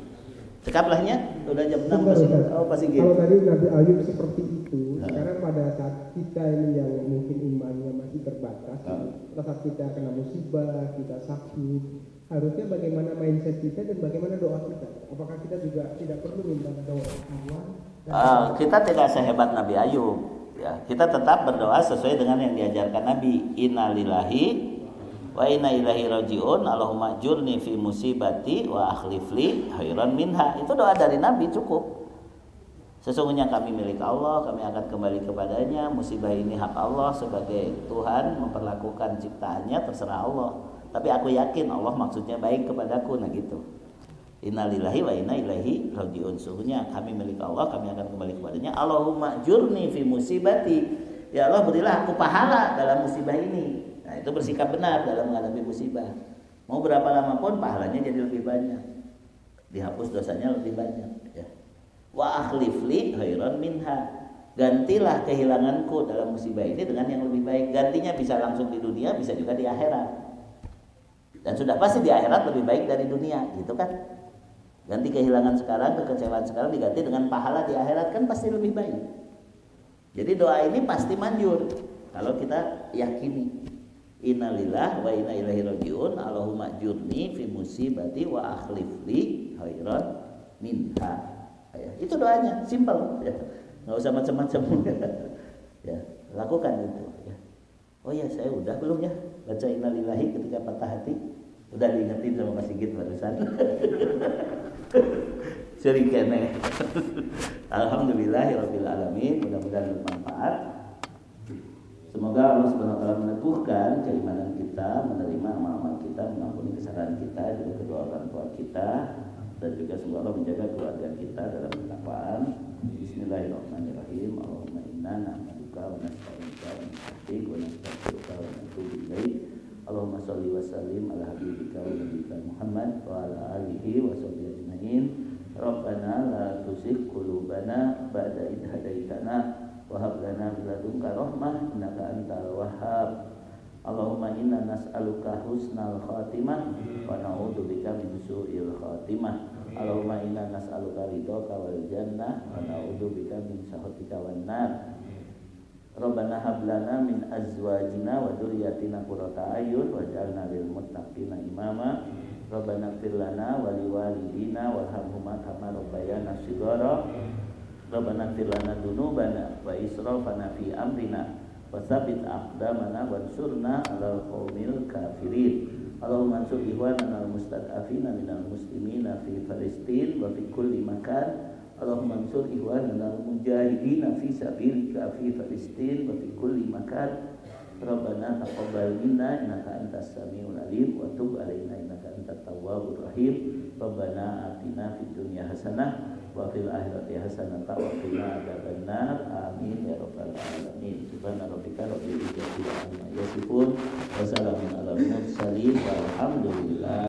Cekaplahnya udah jam 6 Sebentar, masih. Ustaz. Oh masih Kalau gitu. tadi Nabi Ayub seperti itu, Nah. sekarang pada saat kita ini yang mungkin imannya masih terbatas, Nah. pada saat kita kena musibah, kita sakit, harusnya bagaimana mindset kita dan bagaimana doa kita? Apakah kita juga tidak perlu minta doa Allah? Kita tidak sehebat Nabi Ayub. Ya, kita tetap berdoa sesuai dengan yang diajarkan Nabi. Innalillahi wa inna ilaihi rajiun. Allahumma ajurni fi musibati wa akhlifli khairan minha. Itu doa dari Nabi cukup. Sesungguhnya kami milik Allah, kami akan kembali kepadanya. Musibah ini hak Allah sebagai Tuhan memperlakukan ciptaannya terserah Allah. Tapi aku yakin Allah maksudnya baik kepadaku. Nah gitu. Innalillahi wa inna ilaihi rajiun. Sesungguhnya kami milik Allah, kami akan kembali kepadanya. Allahumma ajurni fi musibati. Ya Allah, berilah aku pahala dalam musibah ini. Nah, itu bersikap benar dalam menghadapi musibah. Mau berapa lama pun pahalanya jadi lebih banyak. Dihapus dosanya lebih banyak, ya. Wa akhlifli khairan minha. Gantilah kehilanganku dalam musibah ini dengan yang lebih baik. Gantinya bisa langsung di dunia, bisa juga di akhirat. Dan sudah pasti di akhirat lebih baik dari dunia, gitu kan? Ganti kehilangan sekarang, kekecewaan sekarang diganti dengan pahala di akhirat, kan pasti lebih baik. Jadi doa ini pasti manjur kalau kita yakini. Innalillah wa inna ilaihi rajiun. Allahumma ajurni fi musibati wa akhlifli khairan minha. Ya, itu doanya, simpel ya. Enggak usah macam-macam. Ya, lakukan itu ya. Oh ya, saya udah belum ya baca innalillahi ketika patah hati? Udah diingetin sama Mas Sigit barusan. Sering kene. Alhamdulillahirabbil alamin, mudah-mudahan bermanfaat. Semoga Allah Subhanahu wa taala meneguhkan keimanan kita, menerima amal-amal kita, mengampuni kesalahan kita, juga kedua orang tua kita, dan juga semoga Allah menjaga keluarga kita dalam ketakwaan. Bismillahirrahmanirrahim. Allahumma inna na'maduka wa nasta'inuka wa nastaghfiruka wa nastaghfiruka wa natubu ilaik. Allahumma sholli wa sallim ala habibika wa nabiyyika Muhammad wa ala alihi wa sahbihi ajmain. Rabbana la tuzigh qulubana ba'da idh hadaitana wa hab lana min ladunka rahmah innaka antal wahhab. Allahumma inna nas'aluka husnal khatimah wa na'udzubika min su'il khatimah. Allahumma inna nas'aluka ridhaka wal jannah wa na'udzubika min sakhatika wan nar. Rabbana hab lana min azwajina wa dzurriyyatina qurrata a'yun waj'alna lil muttaqina imama. Rabbana ighfir lana wa liwalidina warhamhuma kama rabbayana shighara. Rabbana ighfir lana dzunubana wa israfana fi amrina wa tsabbit aqdamana wansurna 'alal qaumil kafirin. Allahumma ansur ikhwanana al-mustad'afina minal muslimina fi Palestin wa fi kulli makan. Allahumma ansur ikhwanana al-mujahidina fi sabilika fi Palestin wa fi kulli makan. Rabbana taqabbal minna innaka antas samiul alim wa tub alaina innaka antat tawwabur rahim. Rabbana atina fid dunya hasanah wa fil akhirati hasanah wa qina adzabannar. Amin ya rabbal alamin. Subhana rabbika rabbil izzati amma yasifun wa salamun alal mursalin walhamdulillah.